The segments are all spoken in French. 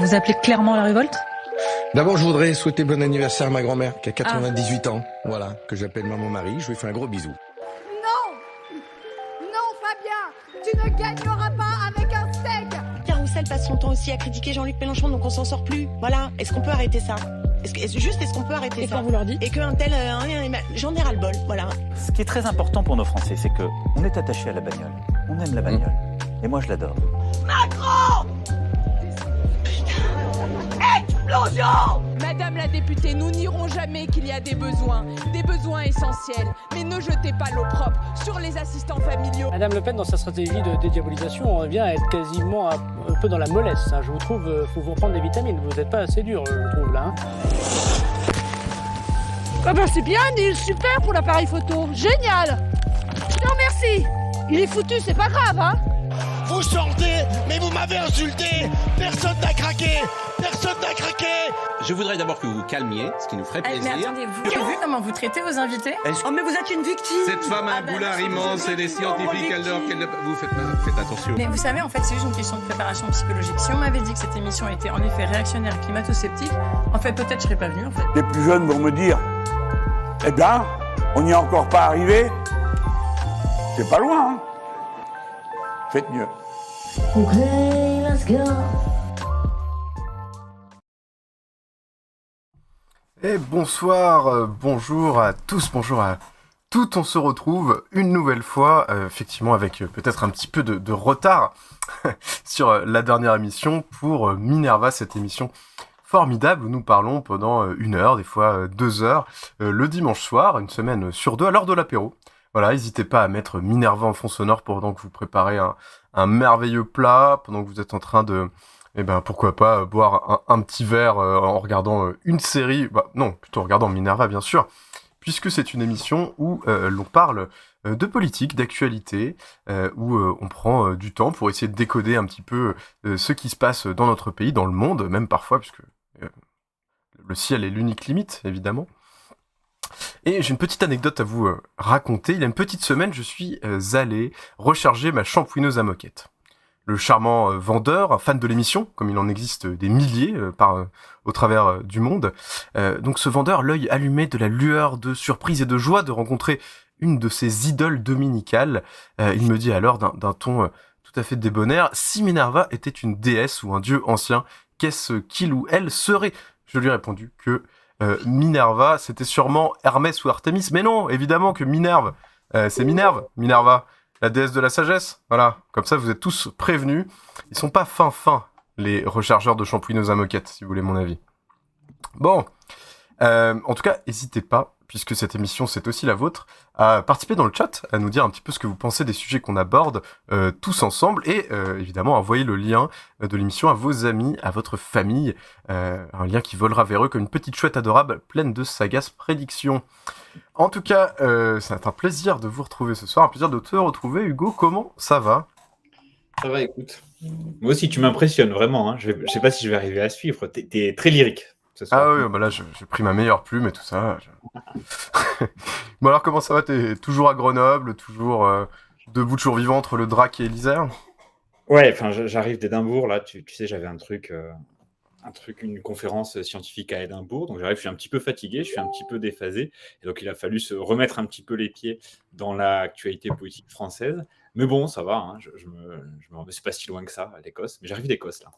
Vous appelez clairement la révolte? D'abord, je voudrais souhaiter bon anniversaire à ma grand-mère qui a 98 ans. Voilà, que j'appelle maman Marie. Je lui fais un gros bisou. Non, non, Fabien, tu ne gagneras pas avec un steak. Carousel passe son temps aussi à critiquer Jean-Luc Mélenchon, donc on s'en sort plus. Voilà, est-ce qu'on peut arrêter ça? Est-ce qu'on peut arrêter ça? Et quand vous leur dites? Et qu'un tel, j'en ai ras-le-bol, voilà. Ce qui est très important pour nos Français, c'est qu'on est attaché à la bagnole. On aime la bagnole. Et moi, je l'adore. Macron! Explosion! Madame la députée, nous n'irons jamais qu'il y a des besoins essentiels. Mais ne jetez pas l'eau propre sur les assistants familiaux. Madame Le Pen, dans sa stratégie de dédiabolisation, on revient à être quasiment un peu dans la mollesse. Hein. Je vous trouve, faut vous reprendre des vitamines. Vous n'êtes pas assez dur, je trouve, là. Hein. Ah ben c'est bien, Neil, super pour l'appareil photo. Génial. Je te remercie. Il est foutu, c'est pas grave, hein. Vous sortez, mais vous m'avez insulté. Personne n'a craqué. Personne n'a craqué. Je voudrais d'abord que vous vous calmiez, ce qui nous ferait plaisir. Mais attendez, vous avez vu comment vous traitez vos invités? Oh, mais vous êtes une victime! Cette femme a un boulard immense et les scientifiques, alors qu'elle ne... Vous faites attention. Mais vous savez, en fait, c'est juste une question de préparation psychologique. Si on m'avait dit que cette émission était en effet réactionnaire et climato-sceptique, en fait, peut-être je serais pas venue, en fait. Les plus jeunes vont me dire, eh bien, on n'y est encore pas arrivé. C'est pas loin, hein. Faites mieux. Okay, let's go. Et bonsoir, bonjour à tous, bonjour à toutes. On se retrouve une nouvelle fois, effectivement avec peut-être un petit peu de retard sur la dernière émission pour Minerva, cette émission formidable où nous parlons pendant 1 heure, des fois 2 heures, le dimanche soir, une semaine sur 2, à l'heure de l'apéro. Voilà, n'hésitez pas à mettre Minerva en fond sonore pendant que vous préparez un merveilleux plat, pendant que vous êtes en train de... Eh ben pourquoi pas boire un petit verre en regardant une série, non, plutôt en regardant Minerva bien sûr, puisque c'est une émission où l'on parle de politique, d'actualité, où on prend du temps pour essayer de décoder un petit peu ce qui se passe dans notre pays, dans le monde, même parfois, puisque le ciel est l'unique limite, évidemment. Et j'ai une petite anecdote à vous raconter. Il y a une petite semaine, je suis allé recharger ma shampouineuse à moquette. Le charmant vendeur, un fan de l'émission, comme il en existe des milliers au travers du monde. Donc ce vendeur, l'œil allumé de la lueur de surprise et de joie de rencontrer une de ses idoles dominicales, il me dit alors d'un ton tout à fait débonnaire, si Minerva était une déesse ou un dieu ancien, qu'est-ce qu'il ou elle serait? Je lui ai répondu que Minerva, c'était sûrement Hermès ou Artémis, mais non, évidemment que Minerve, c'est Minerva. La déesse de la sagesse, voilà. Comme ça, vous êtes tous prévenus. Ils sont pas fins, les rechargeurs de shampouineuses à moquette, si vous voulez mon avis. Bon. En tout cas, n'hésitez pas, puisque cette émission, c'est aussi la vôtre, à participer dans le chat, à nous dire un petit peu ce que vous pensez des sujets qu'on aborde tous ensemble, et évidemment, envoyer le lien de l'émission à vos amis, à votre famille, un lien qui volera vers eux comme une petite chouette adorable, pleine de sagaces prédictions. En tout cas, c'est un plaisir de vous retrouver ce soir, un plaisir de te retrouver. Hugo, comment ça va? Ça va, écoute. Moi aussi, tu m'impressionnes vraiment. Hein. Je sais pas si je vais arriver à suivre. T'es très lyrique ce soir. Ah oui, bah là, j'ai pris ma meilleure plume et tout ça. Bon alors, comment ça va? T'es toujours à Grenoble, toujours debout, toujours vivant entre le Drac et l'Isère? Ouais, enfin, j'arrive d'Édimbourg, là. Tu sais, j'avais un truc, une conférence scientifique à Édimbourg. Donc j'arrive, je suis un petit peu fatigué, je suis un petit peu déphasé. Et donc il a fallu se remettre un petit peu les pieds dans l'actualité politique française. Mais bon, ça va, hein, c'est pas si loin que ça, l'Écosse. Mais j'arrive d'Écosse, là.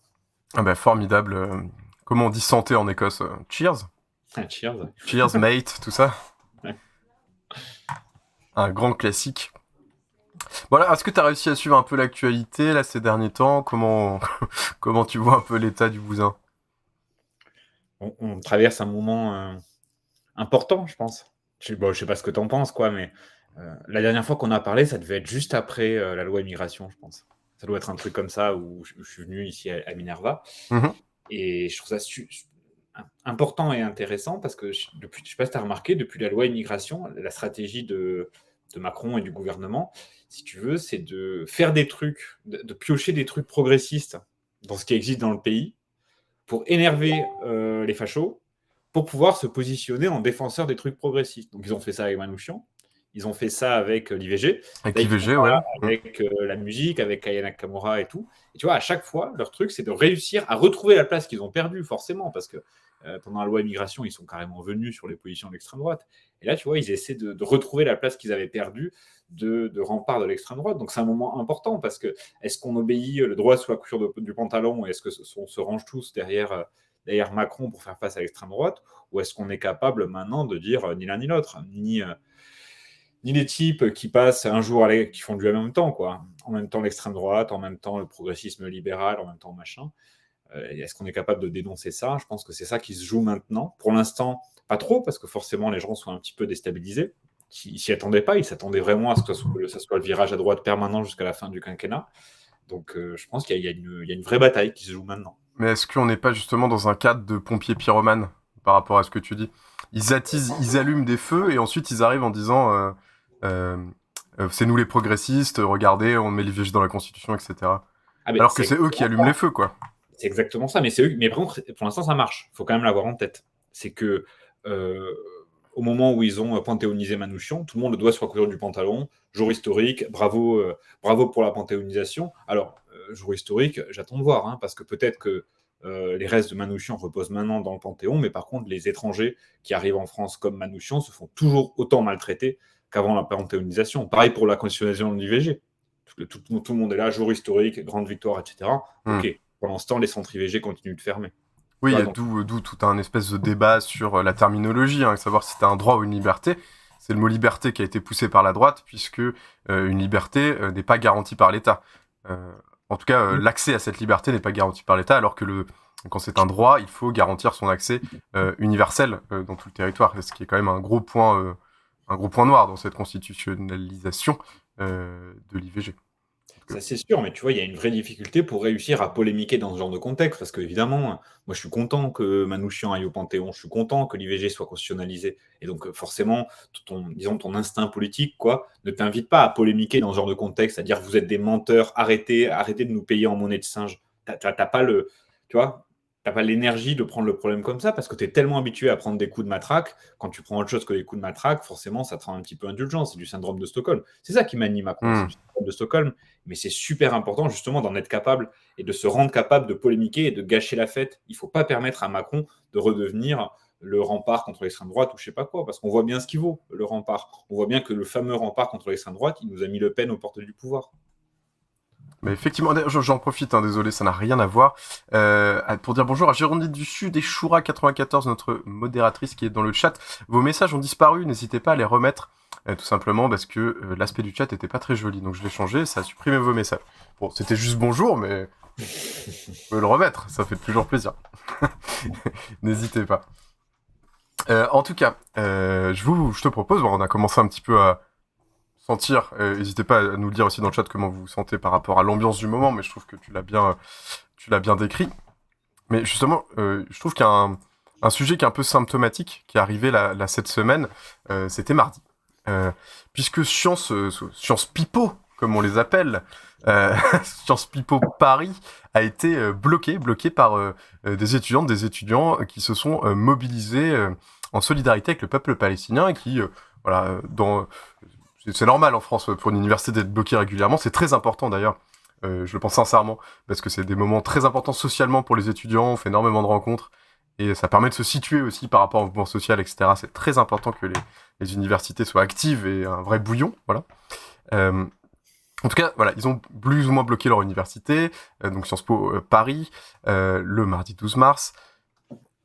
Ah bah formidable. Comment on dit santé en Écosse? Cheers. Cheers. Cheers, mate, tout ça. Ouais. Un grand classique. Voilà, est-ce que tu as réussi à suivre un peu l'actualité là ces derniers temps? Comment tu vois un peu l'état du bousin? On traverse un moment important, je pense. Je sais pas ce que tu en penses, quoi, mais la dernière fois qu'on a parlé, ça devait être juste après la loi immigration, je pense. Ça doit être un truc comme ça où je suis venu ici à Minerva. Et je trouve ça important et intéressant parce que, je sais pas si tu as remarqué, depuis la loi immigration, la stratégie de Macron et du gouvernement, si tu veux, c'est de faire des trucs, de piocher des trucs progressistes dans ce qui existe dans le pays pour énerver les fachos, pour pouvoir se positionner en défenseur des trucs progressistes. Donc ils ont fait ça avec Manouchian, Ils ont fait ça avec l'IVG. Avec Là, ils l'IVG, font ouais. ça avec la musique, avec Aya Nakamura et tout. Et tu vois, à chaque fois, leur truc, c'est de réussir à retrouver la place qu'ils ont perdue, forcément, parce que pendant la loi immigration, ils sont carrément venus sur les positions de l'extrême droite. Et là, tu vois, ils essaient de retrouver la place qu'ils avaient perdue de rempart de l'extrême droite. Donc, c'est un moment important, parce que est-ce qu'on obéit le droit sous la couture du pantalon, et est-ce qu'on se range tous derrière Macron pour faire face à l'extrême droite, ou est-ce qu'on est capable maintenant de dire ni l'un ni l'autre, ni les types qui passent un jour qui font du en même temps, quoi. En même temps l'extrême droite, en même temps le progressisme libéral, en même temps machin. Est-ce qu'on est capable de dénoncer ça? Je pense que c'est ça qui se joue maintenant. Pour l'instant, pas trop, parce que forcément les gens sont un petit peu déstabilisés. Ils s'y attendaient pas, ils s'attendaient vraiment à ce que ça soit le virage à droite permanent jusqu'à la fin du quinquennat. Donc je pense qu'il y a une vraie bataille qui se joue maintenant. Mais est-ce qu'on n'est pas justement dans un cadre de pompiers pyromanes par rapport à ce que tu dis? Ils attisent, ils allument des feux et ensuite ils arrivent en disant c'est nous les progressistes, regardez, on met l'IVG dans la Constitution, etc. Alors que c'est eux qui allument les feux, quoi. C'est exactement ça, mais c'est eux. Mais par contre, pour l'instant, ça marche. Il faut quand même l'avoir en tête. C'est que au moment où ils ont panthéonisé Manouchian, tout le monde le doigt sur la couture du pantalon. Jour historique, bravo pour la panthéonisation. Alors, jour historique, j'attends de voir, parce que peut-être que les restes de Manouchian reposent maintenant dans le Panthéon, mais par contre, les étrangers qui arrivent en France comme Manouchian se font toujours autant maltraiter qu'avant la panthéonisation. Pareil pour la constitutionnalisation de l'IVG. Tout le monde est là, jour historique, grande victoire, etc. Ok. Pendant ce temps, les centres IVG continuent de fermer. Oui, il y a d'où tout un espèce de débat sur la terminologie, savoir si tu as un droit ou une liberté. C'est le mot liberté qui a été poussé par la droite, puisque une liberté n'est pas garantie par l'État. En tout cas, l'accès à cette liberté n'est pas garanti par l'État, alors que quand c'est un droit, il faut garantir son accès universel dans tout le territoire, ce qui est quand même un gros point noir dans cette constitutionnalisation de l'IVG. Ça, c'est sûr, mais tu vois, il y a une vraie difficulté pour réussir à polémiquer dans ce genre de contexte, parce qu'évidemment, moi, je suis content que Manouchian aille au Panthéon, je suis content que l'IVG soit constitutionnalisé, et donc forcément, ton instinct politique, quoi, ne t'invite pas à polémiquer dans ce genre de contexte, à dire vous êtes des menteurs, arrêtez de nous payer en monnaie de singe. T'as pas l'énergie de prendre le problème comme ça, parce que tu es tellement habitué à prendre des coups de matraque. Quand tu prends autre chose que des coups de matraque, forcément, ça te rend un petit peu indulgent. C'est du syndrome de Stockholm. C'est ça qui m'anime, Macron, c'est du syndrome de Stockholm. Mais c'est super important, justement, d'en être capable et de se rendre capable de polémiquer et de gâcher la fête. Il ne faut pas permettre à Macron de redevenir le rempart contre l'extrême droite ou je ne sais pas quoi, parce qu'on voit bien ce qu'il vaut, le rempart. On voit bien que le fameux rempart contre l'extrême droite, il nous a mis Le Pen aux portes du pouvoir. Mais effectivement, j'en profite, désolé, ça n'a rien à voir, pour dire bonjour à Jérôme du Sud et Choura94, notre modératrice qui est dans le chat. Vos messages ont disparu, n'hésitez pas à les remettre, tout simplement parce que l'aspect du chat n'était pas très joli, donc je l'ai changé, ça a supprimé vos messages. Bon, c'était juste bonjour, mais vous pouvez le remettre, ça fait toujours plaisir. N'hésitez pas. En tout cas, je te propose, on a commencé un petit peu à sentir, n'hésitez pas à nous le dire aussi dans le chat comment vous vous sentez par rapport à l'ambiance du moment, mais je trouve que tu l'as bien décrit. Mais justement, je trouve qu'il y a un sujet qui est un peu symptomatique, qui est arrivé là cette semaine, c'était mardi. Puisque Sciences Pipo, comme on les appelle, Sciences Pipo Paris a été bloqué par des étudiantes, des étudiants qui se sont mobilisés en solidarité avec le peuple palestinien et qui, c'est normal en France pour une université d'être bloquée régulièrement, c'est très important d'ailleurs, je le pense sincèrement, parce que c'est des moments très importants socialement pour les étudiants, on fait énormément de rencontres, et ça permet de se situer aussi par rapport au mouvement social, etc. C'est très important que les universités soient actives et un vrai bouillon, voilà. En tout cas, voilà, ils ont plus ou moins bloqué leur université, donc Sciences Po Paris, le mardi 12 mars,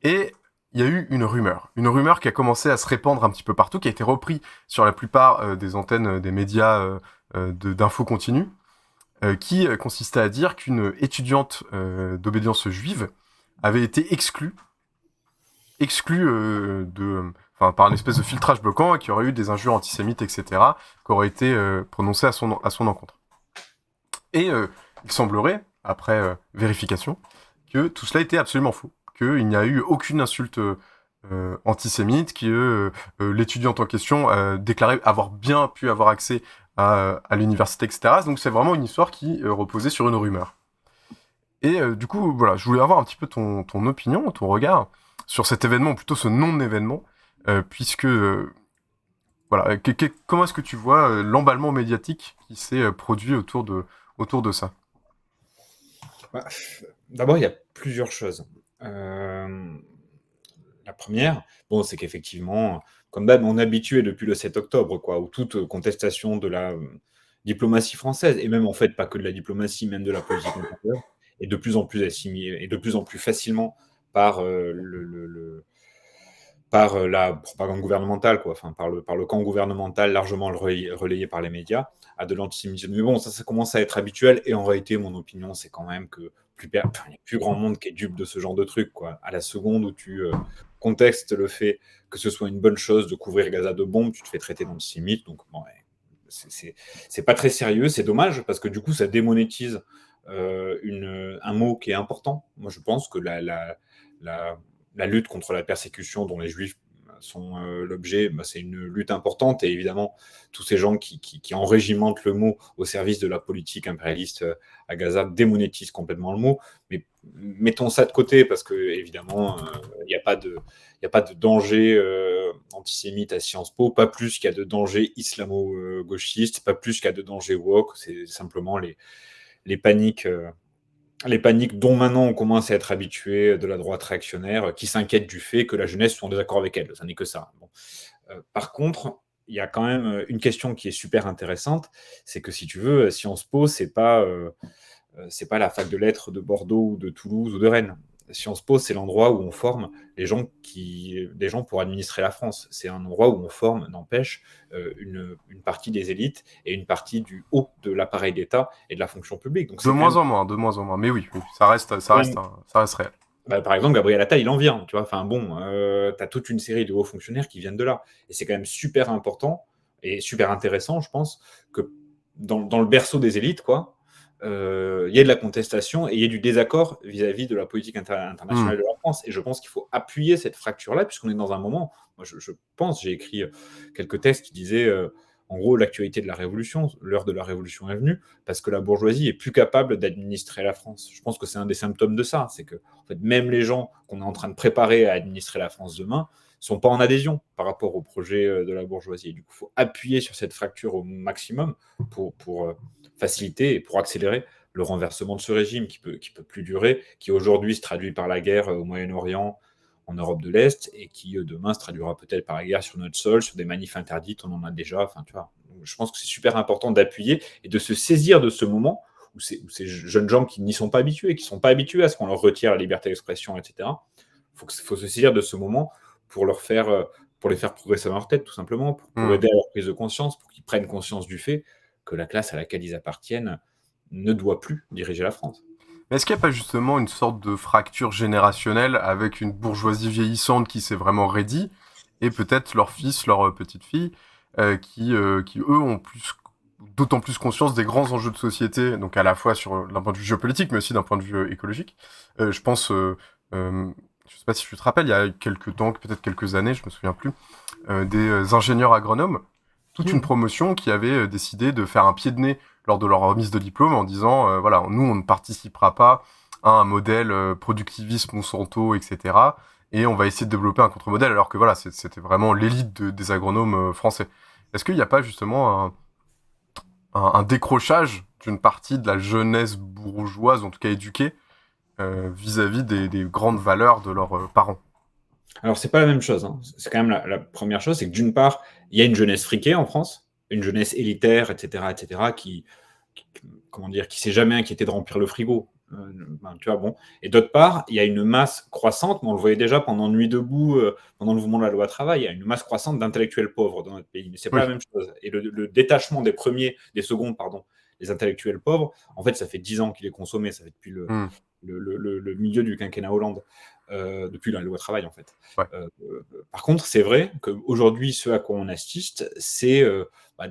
et il y a eu une rumeur qui a commencé à se répandre un petit peu partout, qui a été repris sur la plupart des antennes des médias d'info continue, qui consistait à dire qu'une étudiante d'obédience juive avait été exclue par une espèce de filtrage bloquant et qu'il y aurait eu des injures antisémites, etc., qui auraient été prononcées à son encontre. Et il semblerait, après vérification, que tout cela était absolument faux, qu'il n'y a eu aucune insulte antisémite, que l'étudiante en question déclarait avoir bien pu avoir accès à l'université, etc. Donc c'est vraiment une histoire qui reposait sur une rumeur. Et du coup, voilà, je voulais avoir un petit peu ton opinion, ton regard sur cet événement, ou plutôt ce non-événement, puisque Voilà. Comment est-ce que tu vois l'emballement médiatique qui s'est produit autour de ça? Bah, d'abord, il y a plusieurs choses. La première, bon, c'est qu'effectivement, comme d'hab, on est habitué depuis le 7 octobre, quoi, où toute contestation de la diplomatie française, et même en fait, pas que de la diplomatie, même de la politique intérieure, est de plus en plus assimilée, et de plus en plus facilement par par la propagande gouvernementale, quoi, enfin, par le camp gouvernemental, largement relayé par les médias, à de l'antisémitisme. Mais bon, ça commence à être habituel, et en réalité, mon opinion, c'est quand même que il n'y a plus grand monde qui est dupe de ce genre de truc, quoi. À la seconde où tu contextes le fait que ce soit une bonne chose de couvrir Gaza de bombes, tu te fais traiter d'antisémite, donc bon, ouais, c'est pas très sérieux, c'est dommage, parce que du coup, ça démonétise un mot qui est important. Moi, je pense que la lutte contre la persécution dont les Juifs sont l'objet, c'est une lutte importante, et évidemment, tous ces gens qui enrégimentent le mot au service de la politique impérialiste à Gaza démonétisent complètement le mot, mais mettons ça de côté, parce que évidemment, il n'y a pas de danger antisémite à Sciences Po, pas plus qu'il y a de danger islamo-gauchiste, pas plus qu'il y a de danger woke, c'est simplement les paniques dont maintenant on commence à être habitué de la droite réactionnaire, qui s'inquiète du fait que la jeunesse soit en désaccord avec elle. Ça n'est que ça. Bon. Par contre, il y a quand même une question qui est super intéressante, c'est que si tu veux, Sciences Po, c'est pas la fac de lettres de Bordeaux ou de Toulouse ou de Rennes. Sciences Po, c'est l'endroit où on forme des gens pour administrer la France. C'est un endroit où on forme, n'empêche, une partie des élites et une partie du haut de l'appareil d'État et de la fonction publique. Donc, de moins en moins. Mais oui, ça reste réel. Bah, par exemple, Gabriel Attal, il en vient, tu vois. Enfin bon, t'as toute une série de hauts fonctionnaires qui viennent de là. Et c'est quand même super important et super intéressant, je pense, que dans le berceau des élites, quoi, il y a de la contestation et il y a du désaccord vis-à-vis de la politique internationale de la France. Et je pense qu'il faut appuyer cette fracture-là, puisqu'on est dans un moment, moi je pense, j'ai écrit quelques textes qui disaient, en gros, l'actualité de la Révolution, l'heure de la Révolution est venue, parce que la bourgeoisie est plus capable d'administrer la France. Je pense que c'est un des symptômes de ça, c'est que en fait, même les gens qu'on est en train de préparer à administrer la France demain sont pas en adhésion par rapport au projet de la bourgeoisie. Et du coup, il faut appuyer sur cette fracture au maximum pour faciliter et pour accélérer le renversement de ce régime qui peut plus durer, qui aujourd'hui se traduit par la guerre au Moyen-Orient, en Europe de l'Est, et qui demain se traduira peut-être par la guerre sur notre sol, sur des manifs interdites, on en a déjà, enfin tu vois. Donc, je pense que c'est super important d'appuyer et de se saisir de ce moment où ces jeunes gens qui n'y sont pas habitués, qui ne sont pas habitués à ce qu'on leur retire la liberté d'expression, etc. Il faut se saisir de ce moment pour les faire progresser dans leur tête, tout simplement, pour aider à leur prise de conscience, pour qu'ils prennent conscience du fait que la classe à laquelle ils appartiennent ne doit plus diriger la France. Mais est-ce qu'il n'y a pas justement une sorte de fracture générationnelle avec une bourgeoisie vieillissante qui s'est vraiment raidie, et peut-être leurs fils, leurs petites filles, qui eux ont d'autant plus conscience des grands enjeux de société, donc à la fois d'un point de vue géopolitique, mais aussi d'un point de vue écologique. Je pense, je sais pas si tu te rappelles, il y a quelques temps, peut-être quelques années, je me souviens plus, des ingénieurs agronomes, toute une promotion qui avait décidé de faire un pied de nez lors de leur remise de diplôme en disant voilà, nous on ne participera pas à un modèle productiviste Monsanto, etc. Et on va essayer de développer un contre-modèle, alors que voilà, c'était vraiment l'élite des agronomes français. Est-ce qu'il n'y a pas justement un décrochage d'une partie de la jeunesse bourgeoise, en tout cas éduquée, vis-à-vis des grandes valeurs de leurs parents? Alors, c'est pas la même chose. Hein. C'est quand même la première chose, c'est que d'une part, il y a une jeunesse friquée en France, une jeunesse élitaire, etc., qui s'est jamais inquiétée de remplir le frigo. Tu vois, bon. Et d'autre part, il y a une masse croissante, mais on le voyait déjà pendant Nuit debout, pendant le mouvement de la loi travail, il y a une masse croissante d'intellectuels pauvres dans notre pays. Mais c'est pas la même chose. Et le détachement des seconds, les intellectuels pauvres, en fait, ça fait 10 ans qu'il est consommé, ça fait depuis le milieu du quinquennat Hollande. Depuis la loi travail, en fait. Ouais. Par contre, c'est vrai qu'aujourd'hui, ce à quoi on assiste, c'est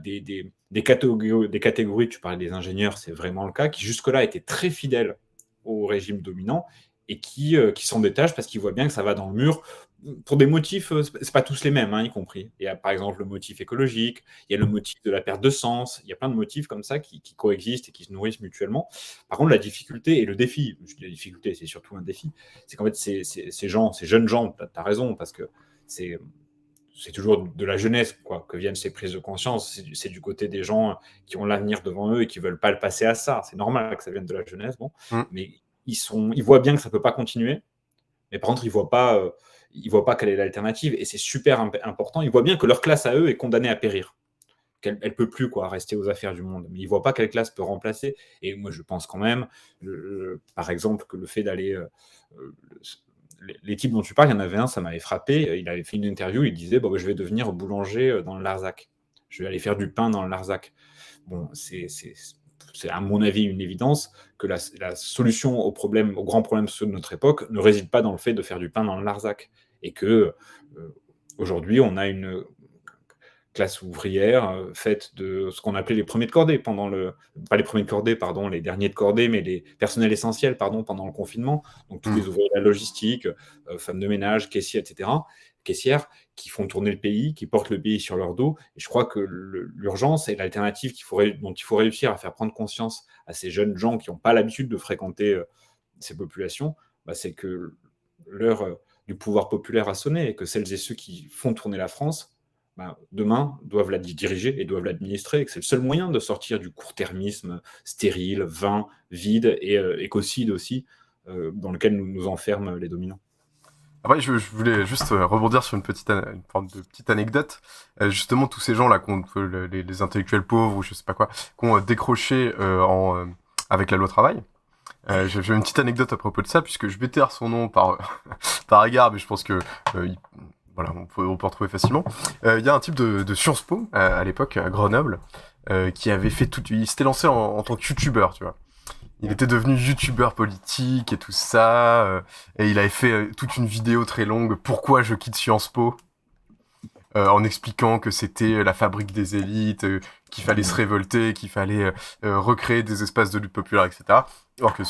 des catégories, tu parlais des ingénieurs, c'est vraiment le cas, qui jusque-là étaient très fidèles au régime dominant et qui s'en détachent parce qu'ils voient bien que ça va dans le mur pour des motifs, c'est pas tous les mêmes, hein, y compris. Il y a par exemple le motif écologique, il y a le motif de la perte de sens, il y a plein de motifs comme ça qui coexistent et qui se nourrissent mutuellement. Par contre, la difficulté et le défi, je dis la difficulté, c'est surtout un défi, c'est qu'en fait, ces jeunes gens, tu as raison, parce que c'est toujours de la jeunesse quoi, que viennent ces prises de conscience. C'est du côté des gens qui ont l'avenir devant eux et qui ne veulent pas le passer à ça. C'est normal que ça vienne de la jeunesse, bon. Mais ils voient bien que ça ne peut pas continuer. Mais par contre, ils ne voient pas quelle est l'alternative. Et c'est super important. Ils voient bien que leur classe à eux est condamnée à périr. Qu'elle ne peut plus rester aux affaires du monde. Mais ils ne voient pas quelle classe peut remplacer. Et moi, je pense quand même, par exemple, que le fait d'aller... les types dont tu parles, il y en avait un, ça m'avait frappé. Il avait fait une interview, il disait je vais devenir boulanger dans le Larzac. Je vais aller faire du pain dans le Larzac. Bon, c'est à mon avis une évidence que la solution aux grands problèmes sociaux de notre époque ne réside pas dans le fait de faire du pain dans le Larzac. Et que aujourd'hui, on a une classe ouvrière faite de ce qu'on appelait les premiers de cordée pas les premiers de cordée, pardon, les derniers de cordée, mais les personnels essentiels, pardon, pendant le confinement. Donc tous les ouvriers de la logistique, femmes de ménage, caissiers, etc., caissières, qui font tourner le pays, qui portent le pays sur leur dos. Et je crois que l'urgence et l'alternative dont il faut réussir à faire prendre conscience à ces jeunes gens qui n'ont pas l'habitude de fréquenter ces populations, c'est que l'heure du pouvoir populaire a sonné et que celles et ceux qui font tourner la France, demain, doivent la diriger et doivent l'administrer, et que c'est le seul moyen de sortir du court-termisme stérile, vain, vide et écocide aussi, dans lequel nous enferment les dominants. Après, je voulais juste rebondir sur une forme de petite anecdote. Justement, tous ces gens-là, les intellectuels pauvres ou je sais pas quoi, qui ont décroché avec la loi travail. J'ai une petite anecdote à propos de ça, puisque je vais taire son nom par égard, mais je pense que... Voilà, on peut retrouver facilement. Il y a un type de Sciences Po, à l'époque, à Grenoble, qui avait fait il s'était lancé en tant que youtubeur, tu vois. Il était devenu youtubeur politique et tout ça, et il avait fait toute une vidéo très longue, pourquoi je quitte Sciences Po, en expliquant que c'était la fabrique des élites, qu'il fallait se révolter, qu'il fallait recréer des espaces de lutte populaire, etc. Alors que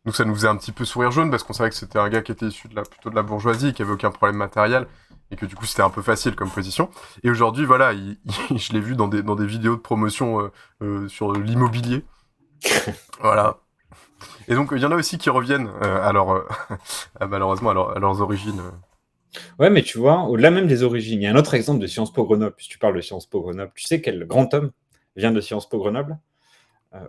nous, ça nous faisait un petit peu sourire jaune, parce qu'on savait que c'était un gars qui était issu plutôt de la bourgeoisie, qui avait aucun problème matériel, et que du coup, c'était un peu facile comme position. Et aujourd'hui, voilà, je l'ai vu dans des vidéos de promotion sur l'immobilier. Voilà. Et donc, il y en a aussi qui reviennent, malheureusement, à leurs origines. Ouais, mais tu vois, au-delà même des origines, il y a un autre exemple de Sciences Po Grenoble, puisque tu parles de Sciences Po Grenoble. Tu sais quel grand homme vient de Sciences Po Grenoble?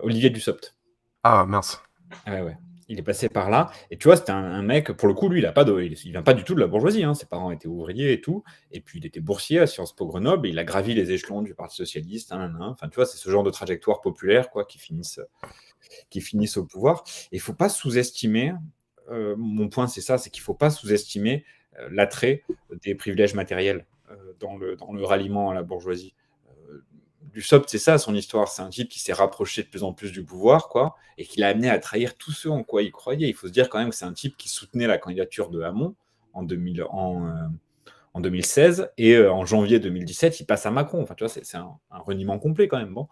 Olivier Dussopt. Ah, mince. Ouais. Il est passé par là, et tu vois, c'était un mec, pour le coup, lui, il vient pas du tout de la bourgeoisie, hein. Ses parents étaient ouvriers et tout, et puis il était boursier à Sciences Po Grenoble, et il a gravi les échelons du Parti Socialiste, enfin, tu vois, c'est ce genre de trajectoire populaire, quoi, qui finissent au pouvoir. Et il faut pas sous-estimer, mon point c'est ça, c'est qu'il faut pas sous-estimer l'attrait des privilèges matériels dans le ralliement à la bourgeoisie. Dussopt, c'est ça son histoire, c'est un type qui s'est rapproché de plus en plus du pouvoir, quoi, et qui l'a amené à trahir tous ceux en quoi il croyait. Il faut se dire quand même que c'est un type qui soutenait la candidature de Hamon en 2016, et en janvier 2017, il passe à Macron. Enfin, tu vois, c'est un reniement complet quand même. Bon,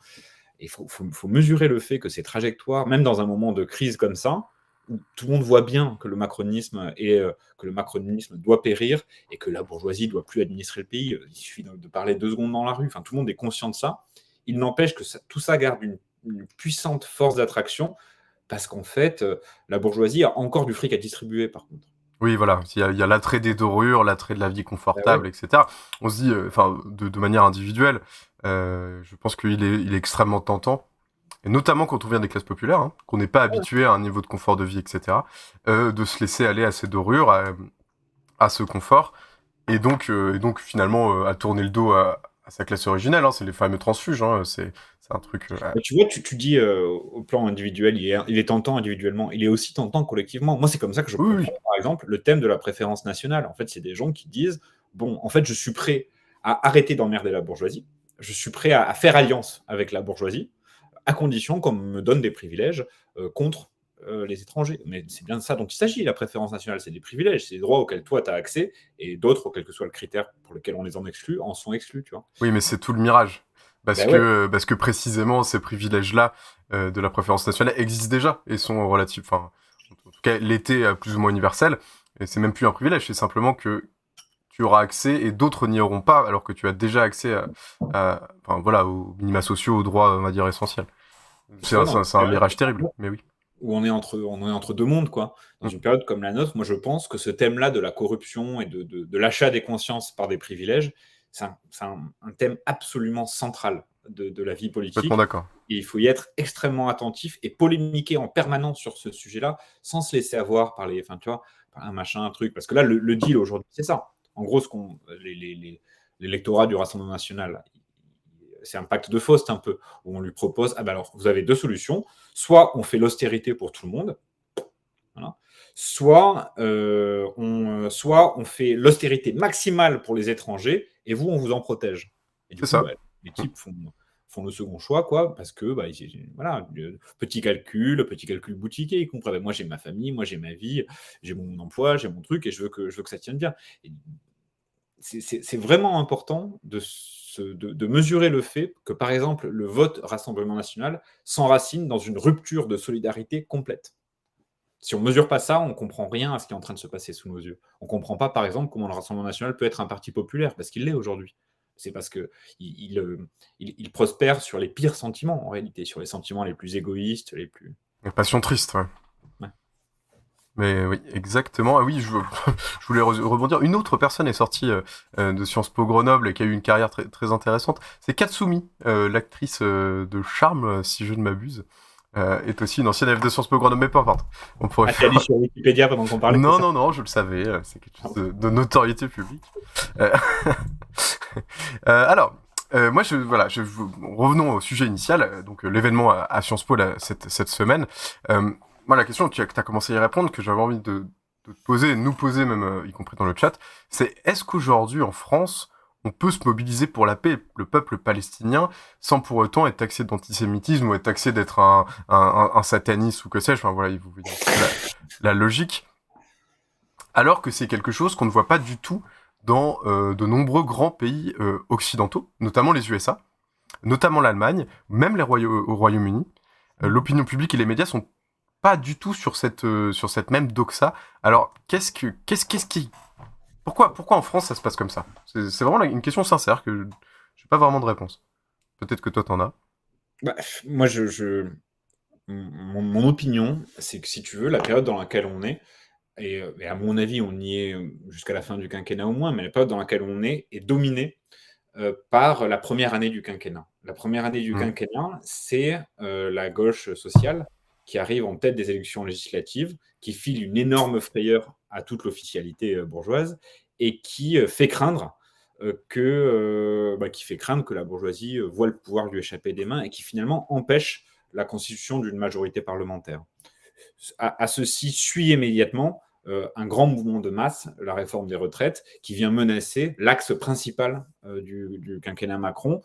il faut mesurer le fait que ces trajectoires, même dans un moment de crise comme ça, où tout le monde voit bien que le macronisme doit périr et que la bourgeoisie doit plus administrer le pays. Il suffit de parler 2 secondes dans la rue. Enfin, tout le monde est conscient de ça. Il n'empêche que tout ça garde une puissante force d'attraction, parce qu'en fait, la bourgeoisie a encore du fric à distribuer, par contre. Oui, voilà, il y a l'attrait des dorures, l'attrait de la vie confortable, etc. On se dit, de manière individuelle, je pense qu'il est extrêmement tentant, et notamment quand on vient des classes populaires, qu'on n'est pas habitué à un niveau de confort de vie, etc., de se laisser aller à ces dorures, à ce confort, et donc finalement à tourner le dos à sa classe originelle. C'est les fameux transfuges, c'est un truc... Tu vois, tu dis au plan individuel, il est tentant individuellement, il est aussi tentant collectivement. Moi, c'est comme ça que je comprends, par exemple, le thème de la préférence nationale. En fait, c'est des gens qui disent, bon, en fait, je suis prêt à arrêter d'emmerder la bourgeoisie, je suis prêt à faire alliance avec la bourgeoisie, à condition qu'on me donne des privilèges contre les étrangers. Mais c'est bien de ça dont il s'agit, la préférence nationale. C'est des privilèges, c'est des droits auxquels toi, tu as accès, et d'autres, quel que soit le critère pour lequel on les en exclut, en sont exclus, tu vois. Oui, mais c'est tout le mirage. Parce que précisément, ces privilèges-là de la préférence nationale existent déjà et sont relatifs. Enfin, en tout cas, l'été plus ou moins universel. Et c'est même plus un privilège, c'est simplement que tu auras accès et d'autres n'y auront pas, alors que tu as déjà accès aux minima sociaux, aux droits, on va dire, essentiels. C'est un mirage terrible, mais oui. où on est entre deux mondes, quoi. Dans une période comme la nôtre, moi je pense que ce thème-là de la corruption et de l'achat des consciences par des privilèges, c'est un thème absolument central de la vie politique. Complètement d'accord. Et il faut y être extrêmement attentif et polémiquer en permanence sur ce sujet-là, sans se laisser avoir par enfin, tu vois, par un machin, un truc. Parce que là, le deal aujourd'hui, c'est ça. En gros, l'électorat du Rassemblement national, c'est un pacte de Faust un peu, où on lui propose, alors, vous avez deux solutions. Soit on fait l'austérité pour tout le monde, voilà. Soit on fait l'austérité maximale pour les étrangers, et vous, on vous en protège. Et du coup, ça. Les types font le second choix, quoi, parce que, voilà, petit calcul boutiquier, ils comprennent. Moi, j'ai ma famille, moi, j'ai ma vie, j'ai mon emploi, j'ai mon truc, et je veux que ça tienne bien. Et c'est vraiment important de mesurer le fait que, par exemple, le vote Rassemblement national s'enracine dans une rupture de solidarité complète. Si on ne mesure pas ça, on ne comprend rien à ce qui est en train de se passer sous nos yeux. On ne comprend pas, par exemple, comment le Rassemblement national peut être un parti populaire, parce qu'il l'est aujourd'hui. C'est parce qu'il prospère sur les pires sentiments, en réalité, sur les sentiments les plus égoïstes, les plus... Les passions tristes, ouais. Ouais. Mais oui, exactement. Ah oui, je voulais rebondir. Une autre personne est sortie de Sciences Po Grenoble et qui a eu une carrière très, très intéressante. C'est Katsumi, l'actrice de Charme, si je ne m'abuse. Est aussi une ancienne élève de Sciences Po Grenoble, mais peu importe. On pourrait t'as dit sur Wikipédia pendant qu'on parlait? Non, je le savais. C'est quelque chose de notoriété publique. Alors, moi, revenons au sujet initial. Donc, l'événement à Sciences Po cette semaine. Moi, la question que tu as commencé à y répondre, que j'avais envie de te poser, de nous poser même, y compris dans le chat, c'est est-ce qu'aujourd'hui, en France, on peut se mobiliser pour la paix, le peuple palestinien, sans pour autant être taxé d'antisémitisme ou être taxé d'être un sataniste ou que sais-je. Enfin, voilà, vous voyez la logique. Alors que c'est quelque chose qu'on ne voit pas du tout dans de nombreux grands pays occidentaux, notamment les USA, notamment l'Allemagne, même au Royaume-Uni. L'opinion publique et les médias sont pas du tout sur cette même doxa. Alors, pourquoi en France ça se passe comme ça? C'est vraiment une question sincère que j'ai pas vraiment de réponse. Peut-être que toi t'en as. Moi, mon opinion, c'est que si tu veux, la période dans laquelle on est, et à mon avis, on y est jusqu'à la fin du quinquennat au moins, mais la période dans laquelle on est dominée par la première année du quinquennat. La première année du quinquennat, c'est la gauche sociale qui arrive en tête des élections législatives, qui file une énorme frayeur à toute l'officialité bourgeoise et qui fait craindre que la bourgeoisie voit le pouvoir lui échapper des mains et qui finalement empêche la constitution d'une majorité parlementaire. À ceci suit immédiatement un grand mouvement de masse, la réforme des retraites, qui vient menacer l'axe principal du quinquennat Macron.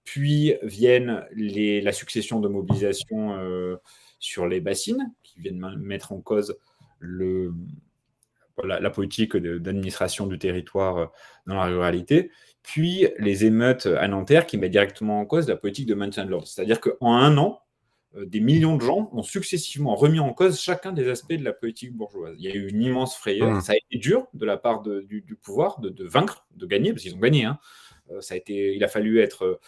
Puis viennent la succession de mobilisations sur les bassines, qui viennent mettre en cause la politique d'administration du territoire dans la ruralité, puis les émeutes à Nanterre qui mettent directement en cause la politique de maintien de l'ordre. C'est-à-dire qu'en un an, des millions de gens ont successivement remis en cause chacun des aspects de la politique bourgeoise. Il y a eu une immense frayeur. Ça a été dur de la part du pouvoir de vaincre, de gagner, parce qu'ils ont gagné. Hein. Il a fallu être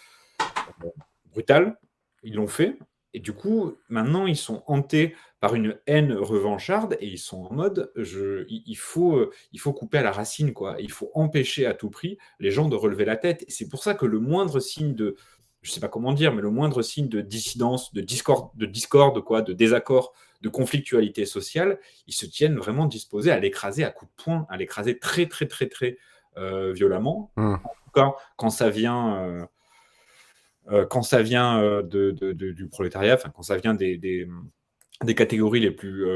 brutal. Ils l'ont fait. Et du coup, maintenant, ils sont hantés par une haine revancharde et ils sont en mode il faut couper à la racine, quoi. Il faut empêcher à tout prix les gens de relever la tête. Et c'est pour ça que le moindre signe de, je ne sais pas comment dire, mais le moindre signe de dissidence, de discorde, quoi, de désaccord, de conflictualité sociale, ils se tiennent vraiment disposés à l'écraser à coups de poing, à l'écraser très, très, très, très violemment. En tout cas, quand ça vient du prolétariat, enfin quand ça vient des catégories les plus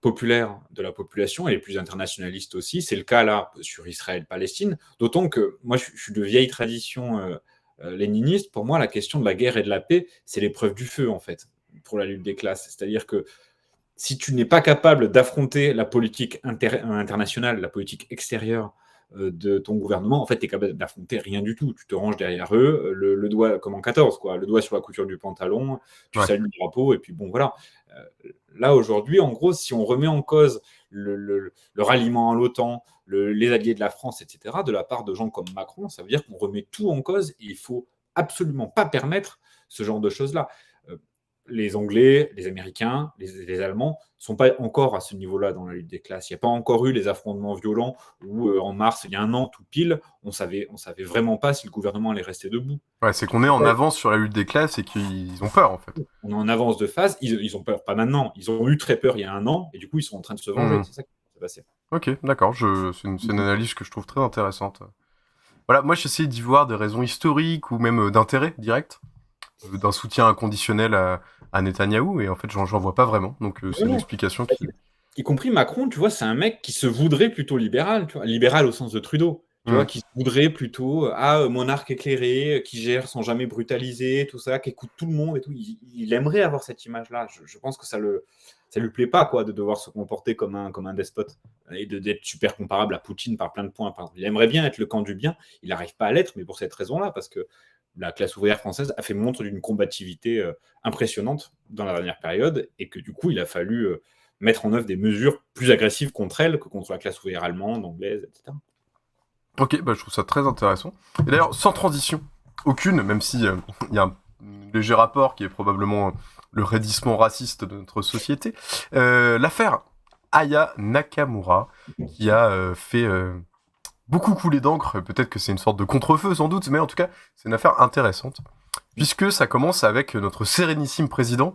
populaires de la population et les plus internationalistes aussi, c'est le cas là sur Israël-Palestine, d'autant que moi je suis de vieille tradition léniniste. Pour moi, la question de la guerre et de la paix, c'est l'épreuve du feu en fait, pour la lutte des classes. C'est-à-dire que si tu n'es pas capable d'affronter la politique internationale, la politique extérieure de ton gouvernement, en fait, tu es capable d'affronter rien du tout. Tu te ranges derrière eux, le doigt, comme en 14, quoi, le doigt sur la couture du pantalon, tu salues le drapeau, et puis bon, voilà. Là, aujourd'hui, en gros, si on remet en cause le ralliement à l'OTAN, les alliés de la France, etc., de la part de gens comme Macron, ça veut dire qu'on remet tout en cause et il ne faut absolument pas permettre ce genre de choses-là. les Anglais, les Américains, les Allemands ne sont pas encore à ce niveau-là dans la lutte des classes. Il n'y a pas encore eu les affrontements violents où, en mars, il y a un an, tout pile, on savait vraiment pas si le gouvernement allait rester debout. Ouais, c'est qu'on est en avance sur la lutte des classes et qu'ils ont peur, en fait. On est en avance de phase. Ils ont peur, pas maintenant. Ils ont eu très peur il y a un an, et du coup, ils sont en train de se venger. C'est ça qui s'est passé. Ok, d'accord. C'est une analyse que je trouve très intéressante. Voilà, moi, j'essaie d'y voir des raisons historiques ou même d'intérêt direct, d'un soutien inconditionnel à Netanyahou, et en fait, j'en vois pas vraiment. Donc, c'est une explication qui... Y compris Macron, tu vois, c'est un mec qui se voudrait plutôt libéral, tu vois, libéral au sens de Trudeau. Tu vois, qui se voudrait plutôt monarque éclairé, qui gère sans jamais brutaliser, tout ça, qui écoute tout le monde et tout. Il aimerait avoir cette image-là. Je pense que ça lui plaît pas, quoi, de devoir se comporter comme un despote et d'être super comparable à Poutine par plein de points. Il aimerait bien être le camp du bien. Il n'arrive pas à l'être, mais pour cette raison-là, parce que la classe ouvrière française a fait montre d'une combativité impressionnante dans la dernière période et que du coup, il a fallu mettre en œuvre des mesures plus agressives contre elle que contre la classe ouvrière allemande, anglaise, etc. Ok, je trouve ça très intéressant. Et d'ailleurs, sans transition aucune, même si il y a un léger rapport qui est probablement le raidissement raciste de notre société, l'affaire Aya Nakamura, qui a fait beaucoup couler d'encre, peut-être que c'est une sorte de contre-feu sans doute, mais en tout cas, c'est une affaire intéressante, puisque ça commence avec notre sérénissime président,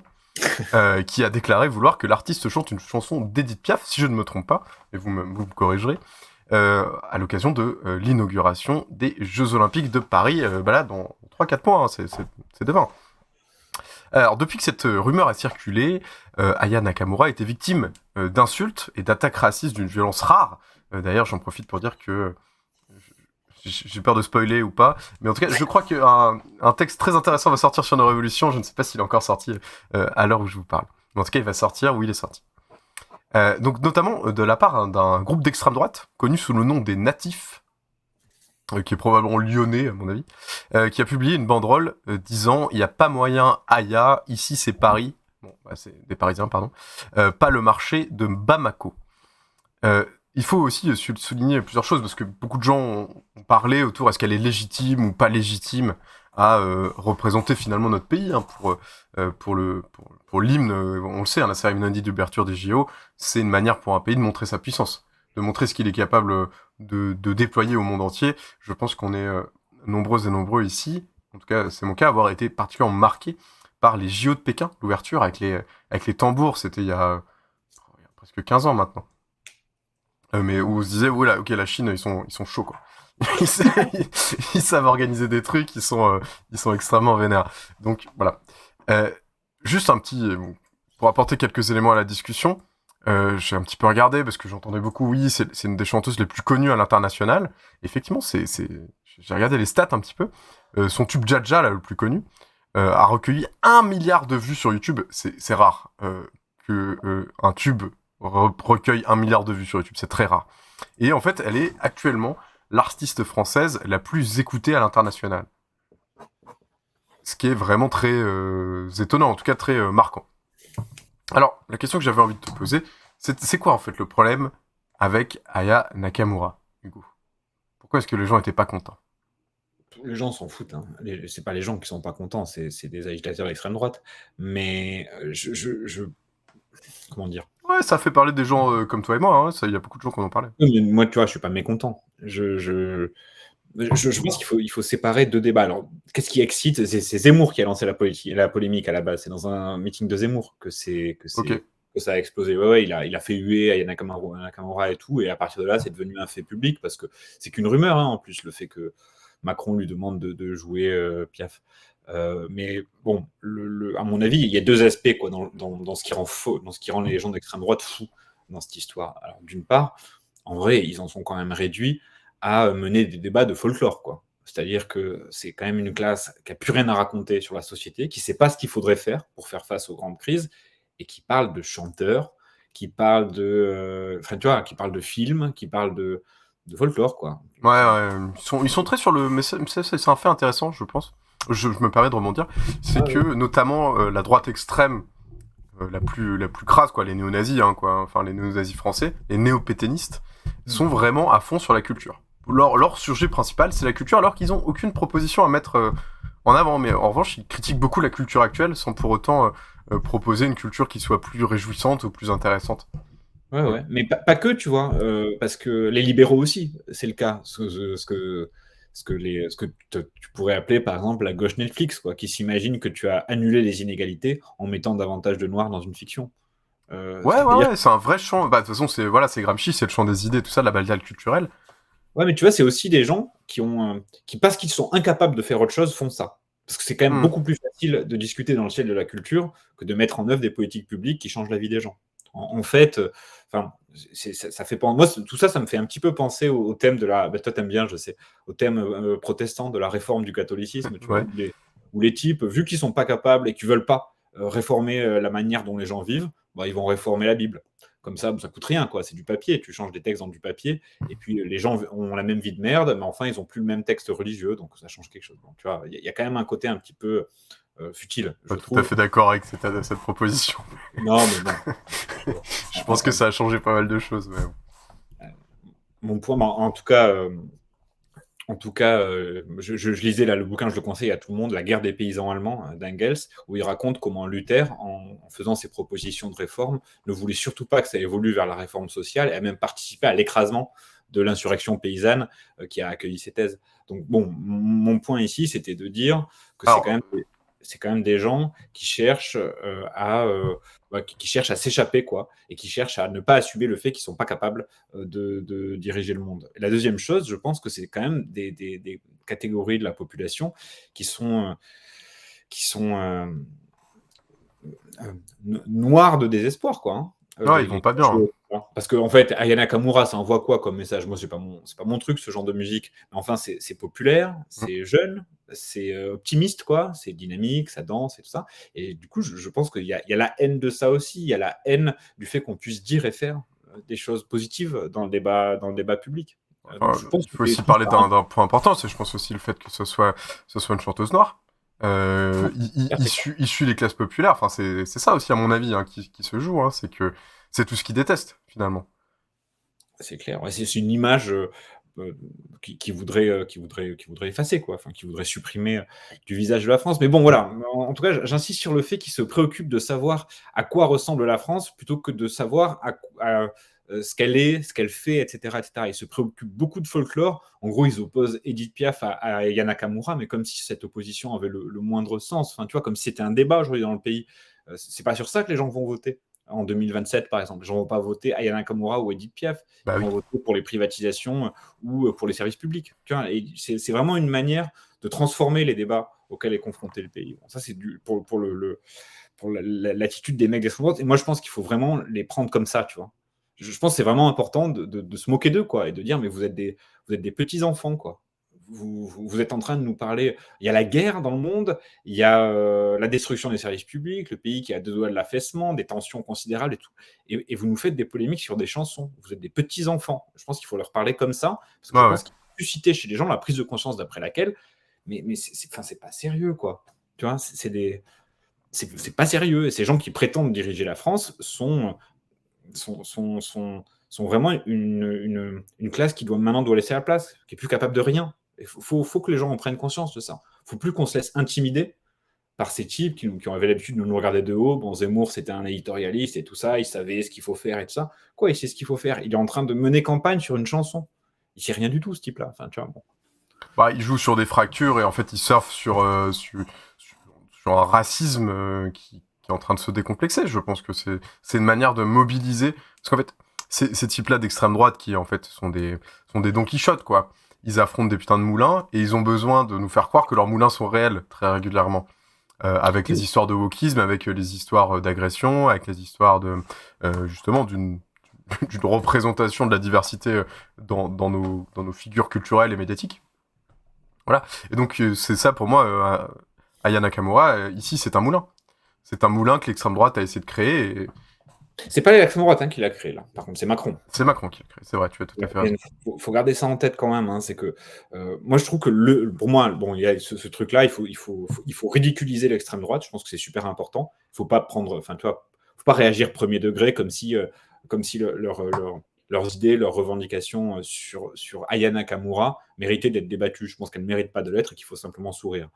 qui a déclaré vouloir que l'artiste chante une chanson d'Edith Piaf, si je ne me trompe pas, et vous me corrigerez, à l'occasion de l'inauguration des Jeux Olympiques de Paris, là, dans 3-4 mois, hein, c'est demain. Alors, depuis que cette rumeur a circulé, Aya Nakamura a été victime d'insultes et d'attaques racistes d'une violence rare. D'ailleurs, j'en profite pour dire que j'ai peur de spoiler ou pas, mais en tout cas, je crois qu'un texte très intéressant va sortir sur nos révolutions. Je ne sais pas s'il est encore sorti à l'heure où je vous parle. Mais en tout cas, il va sortir où il est sorti. Donc, notamment de la part d'un groupe d'extrême droite, connu sous le nom des Natifs, qui est probablement lyonnais, à mon avis, qui a publié une banderole disant « Il n'y a pas moyen, Aya, ici c'est Paris », bon, c'est des Parisiens, pardon, pas le marché de Bamako. Il faut aussi souligner plusieurs choses, parce que beaucoup de gens ont parlé autour, est-ce qu'elle est légitime ou pas légitime à représenter finalement notre pays, hein, pour l'hymne, on le sait, hein, la cérémonie d'ouverture des JO, c'est une manière pour un pays de montrer sa puissance, de montrer ce qu'il est capable de déployer au monde entier. Je pense qu'on est nombreuses et nombreux ici, en tout cas c'est mon cas, avoir été particulièrement marqué par les JO de Pékin, l'ouverture avec les tambours, c'était il y a presque 15 ans maintenant. Mais où on se disait, voilà, ok, la Chine, ils sont chauds, quoi. Ils savent organiser des trucs, ils sont extrêmement vénères. Donc, voilà. Juste un petit, pour apporter quelques éléments à la discussion, j'ai un petit peu regardé, parce que j'entendais beaucoup, oui, c'est une des chanteuses les plus connues à l'international. Effectivement, j'ai regardé les stats un petit peu. Son tube Dja, là, le plus connu, a recueilli 1 milliard de vues sur YouTube. C'est rare que un tube recueille 1 milliard de vues sur YouTube, c'est très rare. Et en fait, elle est actuellement l'artiste française la plus écoutée à l'international. Ce qui est vraiment très étonnant, en tout cas très marquant. Alors, la question que j'avais envie de te poser, c'est quoi en fait le problème avec Aya Nakamura, Hugo ? Pourquoi est-ce que les gens n'étaient pas contents ? Les gens s'en foutent, hein. C'est pas les gens qui sont pas contents, c'est des agitateurs d'extrême droite. Mais comment dire ? Ouais, ça fait parler des gens comme toi et moi, hein. Il y a beaucoup de gens qui en ont parlé. Moi, tu vois, je suis pas mécontent. Je pense qu'il faut séparer deux débats. Alors, qu'est-ce qui excite ? C'est Zemmour qui a lancé la polémique à la base. C'est dans un meeting de Zemmour que ça a explosé. Ouais, il a fait huer Aya Nakamura et tout, et à partir de là, c'est devenu un fait public, parce que c'est qu'une rumeur, hein, en plus, le fait que Macron lui demande de jouer Piaf. Mais bon, à mon avis, il y a deux aspects, quoi, dans ce qui rend faux, dans ce qui rend les gens d'extrême droite fous dans cette histoire. Alors, d'une part, en vrai, ils en sont quand même réduits à mener des débats de folklore, quoi. C'est-à-dire que c'est quand même une classe qui n'a plus rien à raconter sur la société, qui ne sait pas ce qu'il faudrait faire pour faire face aux grandes crises, et qui parle de chanteurs, qui parle qui parle de films, qui parle de folklore, quoi. Ouais, ils sont très sur le... Mais c'est un fait intéressant, je pense. Je me permets de rebondir. C'est que, notamment, la droite extrême, la plus crasse, quoi, les néo-nazis, hein, quoi, enfin les néo-nazis français, les néo-pétainistes, sont vraiment à fond sur la culture. Leur sujet principal, c'est la culture, alors qu'ils n'ont aucune proposition à mettre en avant. Mais en revanche, ils critiquent beaucoup la culture actuelle, sans pour autant proposer une culture qui soit plus réjouissante ou plus intéressante. Ouais, mais pas que, tu vois, parce que les libéraux aussi, c'est le cas. Tu pourrais appeler, par exemple, la gauche Netflix, quoi, qui s'imagine que tu as annulé les inégalités en mettant davantage de noirs dans une fiction. Ouais, c'est un vrai champ. Bah, de toute façon, c'est Gramsci, c'est le champ des idées, tout ça, de la bataille culturelle. Ouais, mais tu vois, c'est aussi des gens qui, parce qu'ils sont incapables de faire autre chose, font ça. Parce que c'est quand même beaucoup plus facile de discuter dans le ciel de la culture que de mettre en œuvre des politiques publiques qui changent la vie des gens. En fait, ça fait moi tout ça, ça me fait un petit peu penser au thème de la. Bah, toi, t'aimes bien, je sais, au thème protestant de la réforme du catholicisme, tu vois, où les types, vu qu'ils sont pas capables et qu'ils veulent pas réformer la manière dont les gens vivent, bah, ils vont réformer la Bible. Comme ça coûte rien, quoi. C'est du papier. Tu changes des textes dans du papier, et puis les gens ont la même vie de merde, mais enfin, ils ont plus le même texte religieux, donc ça change quelque chose. Donc, tu vois, il y a quand même un côté un petit peu futile. Je suis tout à fait d'accord avec cette proposition. Non, mais bon. Je pense que ça a changé pas mal de choses. Mais bon. Mon point, en tout cas, je lisais là le bouquin, je le conseille à tout le monde, La guerre des paysans allemands d'Engels, où il raconte comment Luther, en faisant ses propositions de réforme, ne voulait surtout pas que ça évolue vers la réforme sociale et a même participé à l'écrasement de l'insurrection paysanne qui a accueilli ses thèses. Donc bon, mon point ici, c'était de dire que c'est quand même des gens qui cherchent qui cherchent à s'échapper, quoi, et qui cherchent à ne pas assumer le fait qu'ils sont pas capables de diriger le monde. Et la deuxième chose, je pense que c'est quand même des catégories de la population qui sont noires de désespoir, quoi. Hein. Non, ils vont pas bien. Parce qu'en fait, Aya Nakamura, ça envoie quoi comme message? Moi, c'est pas mon truc, ce genre de musique. Mais enfin, c'est populaire, c'est jeune, c'est optimiste, quoi. C'est dynamique, ça danse et tout ça. Et du coup, je pense qu'il y a la haine de ça aussi. Il y a la haine du fait qu'on puisse dire et faire des choses positives dans le débat public. Je pense il faut aussi parler d'un point important, c'est je pense aussi le fait que ce soit une chanteuse noire. Issue des classes populaires, enfin c'est ça aussi à mon avis qui se joue, c'est que c'est tout ce qu'ils détestent finalement. C'est clair, ouais, c'est une image qui voudrait effacer, quoi, enfin qui voudrait supprimer du visage de la France. Mais bon voilà, en tout cas j'insiste sur le fait qu'ils se préoccupent de savoir à quoi ressemble la France plutôt que de savoir ce qu'elle est, ce qu'elle fait, etc., etc. Ils se préoccupent beaucoup de folklore. En gros, ils opposent Edith Piaf à Aya Nakamura, mais comme si cette opposition avait le moindre sens. Enfin, tu vois, comme si c'était un débat aujourd'hui dans le pays. C'est pas sur ça que les gens vont voter. En 2027, par exemple, les gens vont pas voter Aya Nakamura ou Edith Piaf. Ils vont voter pour les privatisations ou pour les services publics. Tu vois, et c'est vraiment une manière de transformer les débats auxquels est confronté le pays. Bon, ça, c'est pour l'attitude des mecs d'extrême droite. Et moi, je pense qu'il faut vraiment les prendre comme ça, tu vois. Je pense que c'est vraiment important de se moquer d'eux, quoi, et de dire, mais vous êtes des petits enfants, quoi. Vous êtes en train de nous parler. Il y a la guerre dans le monde, il y a la destruction des services publics, le pays qui a 2 doigts de l'affaissement, des tensions considérables et tout. Et vous nous faites des polémiques sur des chansons. Vous êtes des petits enfants. Je pense qu'il faut leur parler comme ça, parce que je pense qu'il faut susciter chez les gens la prise de conscience d'après laquelle, mais c'est pas sérieux, quoi. Tu vois, c'est pas sérieux. Et ces gens qui prétendent diriger la France sont vraiment une classe qui doit laisser la place, qui est plus capable de rien. Il faut que les gens en prennent conscience de ça. Il ne faut plus qu'on se laisse intimider par ces types qui avaient l'habitude de nous regarder de haut. Bon, Zemmour, c'était un éditorialiste et tout ça, il savait ce qu'il faut faire et tout ça. Quoi, il sait ce qu'il faut faire? Il est en train de mener campagne sur une chanson. Il sait rien du tout, ce type-là. Enfin, tu vois, bon. Il joue sur des fractures et en fait, il surfe sur un racisme qui est en train de se décomplexer. Je pense que c'est une manière de mobiliser. Parce qu'en fait, ces types-là d'extrême droite qui, en fait, sont des Don Quichotte, quoi. Ils affrontent des putains de moulins et ils ont besoin de nous faire croire que leurs moulins sont réels très régulièrement. Avec les histoires de wokisme, avec les histoires d'agression, avec les histoires de justement d'une représentation de la diversité dans nos figures culturelles et médiatiques. Voilà. Et donc c'est ça pour moi, Aya Nakamura, ici c'est un moulin. C'est un moulin que l'extrême droite a essayé de créer. C'est pas l'extrême droite qui l'a créé, là. Par contre, c'est Macron. C'est Macron qui l'a créé, c'est vrai, tu as tout à fait raison. Faut garder ça en tête quand même. C'est que moi, je trouve que pour moi, bon, il y a ce truc-là, il faut ridiculiser l'extrême droite. Je pense que c'est super important. Il faut pas prendre, enfin, tu vois, faut pas réagir premier degré comme si leurs idées, leurs revendications sur Aya Nakamura méritaient d'être débattues. Je pense qu'elles ne méritent pas de l'être et qu'il faut simplement sourire.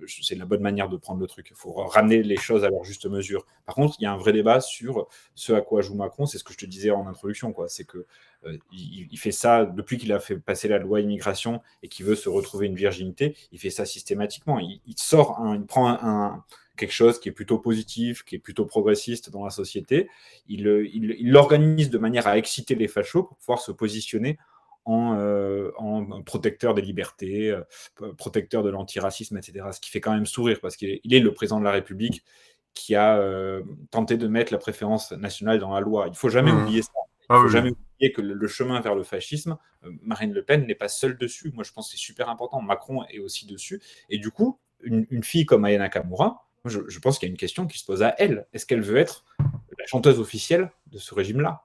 c'est la bonne manière de prendre le truc. Il faut ramener les choses à leur juste mesure. Par contre, il y a un vrai débat sur ce à quoi joue Macron. C'est ce que je te disais en introduction, quoi. C'est que il fait ça depuis qu'il a fait passer la loi immigration et qu'il veut se retrouver une virginité. Il fait ça systématiquement. Il prend quelque chose qui est plutôt positif, qui est plutôt progressiste dans la société. Il l'organise de manière à exciter les fachos pour pouvoir se positionner en protecteur des libertés, protecteur de l'antiracisme, etc. Ce qui fait quand même sourire, parce qu'il est le président de la République qui a tenté de mettre la préférence nationale dans la loi. Il ne faut jamais oublier ça. Il ne faut jamais oublier que le chemin vers le fascisme, Marine Le Pen n'est pas seule dessus. Moi, je pense que c'est super important. Macron est aussi dessus. Et du coup, une fille comme Aya Nakamura, je pense qu'il y a une question qui se pose à elle. Est-ce qu'elle veut être la chanteuse officielle de ce régime-là ?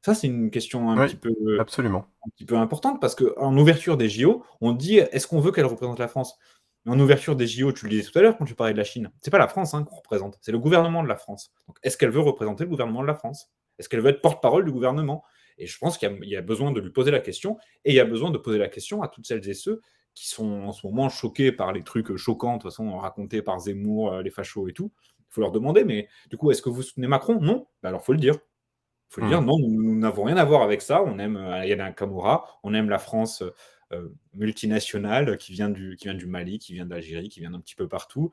Ça, c'est une question un petit peu importante, parce qu'en ouverture des JO, on dit, est-ce qu'on veut qu'elle représente la France ? Mais en ouverture des JO, tu le disais tout à l'heure quand tu parlais de la Chine, c'est pas la France qu'on représente, c'est le gouvernement de la France. Donc, est-ce qu'elle veut représenter le gouvernement de la France ? Est-ce qu'elle veut être porte-parole du gouvernement ? Et je pense qu'il y a besoin de lui poser la question, et il y a besoin de poser la question à toutes celles et ceux qui sont en ce moment choqués par les trucs choquants, de toute façon, racontés par Zemmour, les fachos et tout. Il faut leur demander, mais du coup, est-ce que vous soutenez Macron ? Non ? Alors, il faut le dire. Il faut le dire, non, nous n'avons rien à voir avec ça. On aime Aya Nakamura, on aime la France multinationale qui vient du Mali, qui vient d'Algérie, qui vient d'un petit peu partout,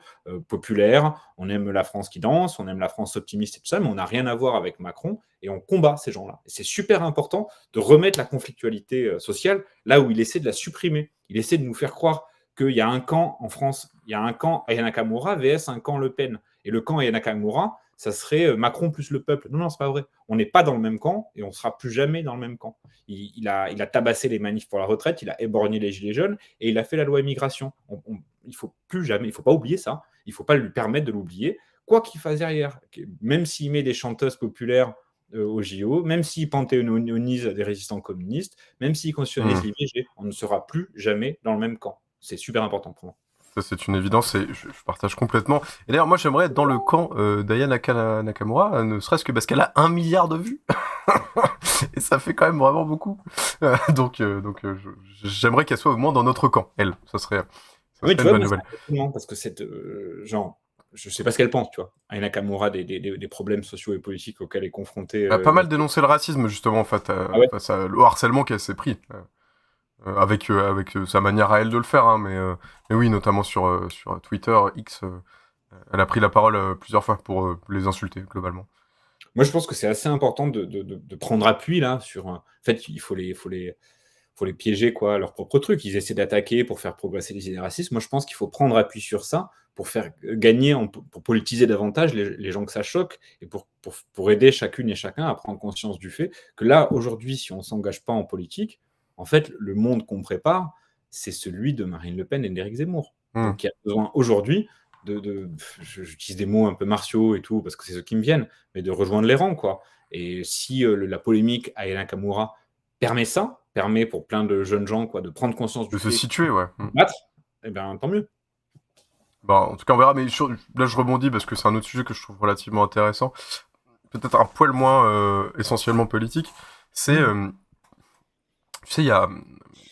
populaire. On aime la France qui danse, on aime la France optimiste et tout ça, mais on n'a rien à voir avec Macron et on combat ces gens-là. Et c'est super important de remettre la conflictualité sociale là où il essaie de la supprimer. Il essaie de nous faire croire qu'il y a un camp en France, il y a un camp Aya Nakamura vs un camp Le Pen. Et le camp Aya Nakamura, ça serait Macron plus le peuple. Non, c'est pas vrai. On n'est pas dans le même camp et on ne sera plus jamais dans le même camp. Il a tabassé les manifs pour la retraite, il a éborgné les gilets jaunes et il a fait la loi immigration. Il ne faut plus jamais, il ne faut pas oublier ça. Il ne faut pas lui permettre de l'oublier, quoi qu'il fasse derrière. Même s'il met des chanteuses populaires au JO, même s'il panthéonise des résistants communistes, même s'il constitutionnalise l'IVG, on ne sera plus jamais dans le même camp. C'est super important pour moi. Ça, c'est une évidence et je partage complètement. Et d'ailleurs, moi, j'aimerais être dans le camp d'Aya Nakamura, ne serait-ce que parce qu'elle a 1 milliard de vues. Et ça fait quand même vraiment beaucoup. Donc, j'aimerais qu'elle soit au moins dans notre camp, elle. Ça serait une bonne nouvelle. Parce que cette je sais pas ce qu'elle pense, tu vois. Aya Nakamura, des problèmes sociaux et politiques auxquels elle est confrontée. Elle a pas mal dénoncé le racisme, justement, face à le harcèlement qu'elle s'est pris. Avec sa manière à elle de le faire, mais oui, notamment sur Twitter, X, elle a pris la parole plusieurs fois pour les insulter, globalement. Moi, je pense que c'est assez important de prendre appui, là, sur... En fait, il faut les piéger, quoi, leur propre truc. Ils essaient d'attaquer pour faire progresser les idées racistes. Moi, je pense qu'il faut prendre appui sur ça pour faire gagner, pour politiser davantage les gens que ça choque et pour aider chacune et chacun à prendre conscience du fait que là, aujourd'hui, si on ne s'engage pas en politique, en fait, le monde qu'on prépare, c'est celui de Marine Le Pen et d'Éric Zemmour. Donc, il y a besoin aujourd'hui j'utilise des mots un peu martiaux et tout, parce que c'est ceux qui me viennent, mais de rejoindre les rangs, quoi. Et si la polémique Aya Nakamura permet pour plein de jeunes gens, quoi, de prendre conscience de se situer, ouais. Battre, eh bien, tant mieux. En tout cas, on verra, mais là, je rebondis parce que c'est un autre sujet que je trouve relativement intéressant. Peut-être un poil moins essentiellement politique. C'est... Tu sais, il y a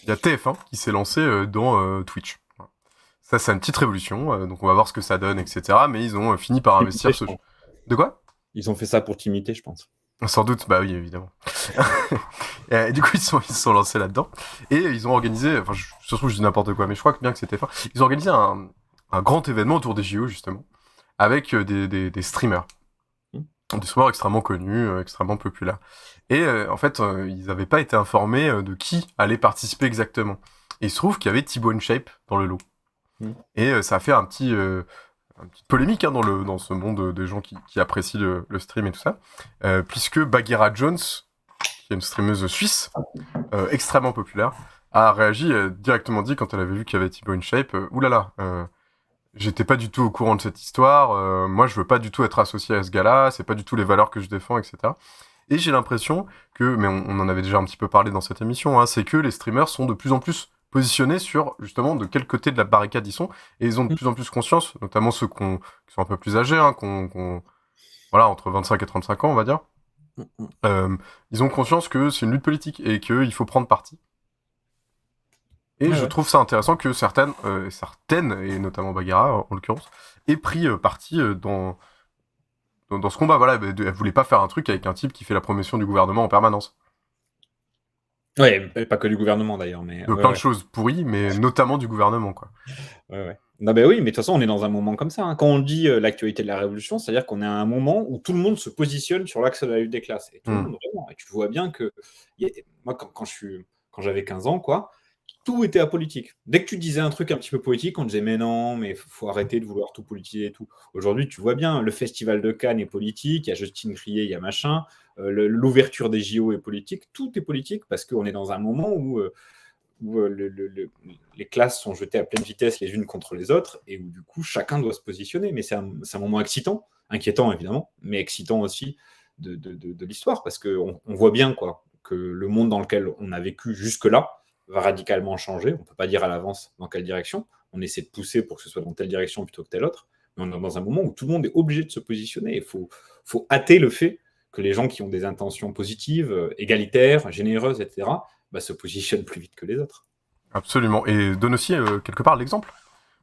TF1 qui s'est lancé dans Twitch. Ça, c'est une petite révolution, donc on va voir ce que ça donne, etc. Mais ils ont fini par investir ce... De quoi ? Ils ont fait ça pour t'imiter, je pense. Sans doute, bah oui, évidemment. Et du coup, ils se sont lancés là-dedans. Et ils ont organisé, enfin, je trouve que je dis n'importe quoi, mais je crois que bien que c'était TF1. Ils ont organisé un grand événement autour des JO, justement, avec des streamers. Des streamers extrêmement connus, extrêmement populaires. Et en fait, ils n'avaient pas été informés de qui allait participer exactement. Et il se trouve qu'il y avait Thibaut InShape dans le lot. Et ça a fait une petite polémique dans ce monde des gens qui apprécient le stream et tout ça. Puisque Bagheera Jones, qui est une streameuse suisse, extrêmement populaire, a réagi directement dit quand elle avait vu qu'il y avait Thibaut InShape, oulala, j'étais pas du tout au courant de cette histoire, moi je veux pas du tout être associé à ce gars-là, c'est pas du tout les valeurs que je défends, etc. Et j'ai l'impression que, mais on en avait déjà un petit peu parlé dans cette émission, c'est que les streamers sont de plus en plus positionnés sur, justement, de quel côté de la barricade ils sont, et ils ont de plus en plus conscience, notamment ceux qui sont un peu plus âgés, voilà, entre 25 et 35 ans, on va dire. Ils ont conscience que c'est une lutte politique, et qu'il faut prendre parti. Et Ouais, je ouais. trouve ça intéressant que certaines, et notamment Bagheera en l'occurrence, aient pris parti dans ce combat. Voilà, elle voulait pas faire un truc avec un type qui fait la promotion du gouvernement en permanence. Ouais, pas que du gouvernement d'ailleurs, mais De ouais, plein de ouais. choses pourries, mais notamment du gouvernement, quoi. Ouais, ouais. Non, mais oui, mais de toute façon, on est dans un moment comme ça, hein. Quand on dit l'actualité de la révolution, c'est-à-dire qu'on est à un moment où tout le monde se positionne sur l'axe de la lutte des classes. Et tout le Mm. monde, vraiment. Et tu vois bien que. Moi, quand j'avais 15 ans, quoi, tout était apolitique. Dès que tu disais un truc un petit peu politique, on disait mais non, mais faut arrêter de vouloir tout politiser et tout. Aujourd'hui, tu vois bien, le festival de Cannes est politique, il y a Justine Triet, il y a machin, l'ouverture des JO est politique, tout est politique parce qu'on est dans un moment où les classes sont jetées à pleine vitesse les unes contre les autres et où du coup chacun doit se positionner. Mais c'est un moment excitant, inquiétant évidemment, mais excitant aussi de l'histoire parce qu'on voit bien quoi, que le monde dans lequel on a vécu jusque-là va radicalement changer. On ne peut pas dire à l'avance dans quelle direction. On essaie de pousser pour que ce soit dans telle direction plutôt que telle autre. Mais on est dans un moment où tout le monde est obligé de se positionner. Il faut hâter le fait que les gens qui ont des intentions positives, égalitaires, généreuses, etc., se positionnent plus vite que les autres. Absolument. Et donne aussi quelque part l'exemple.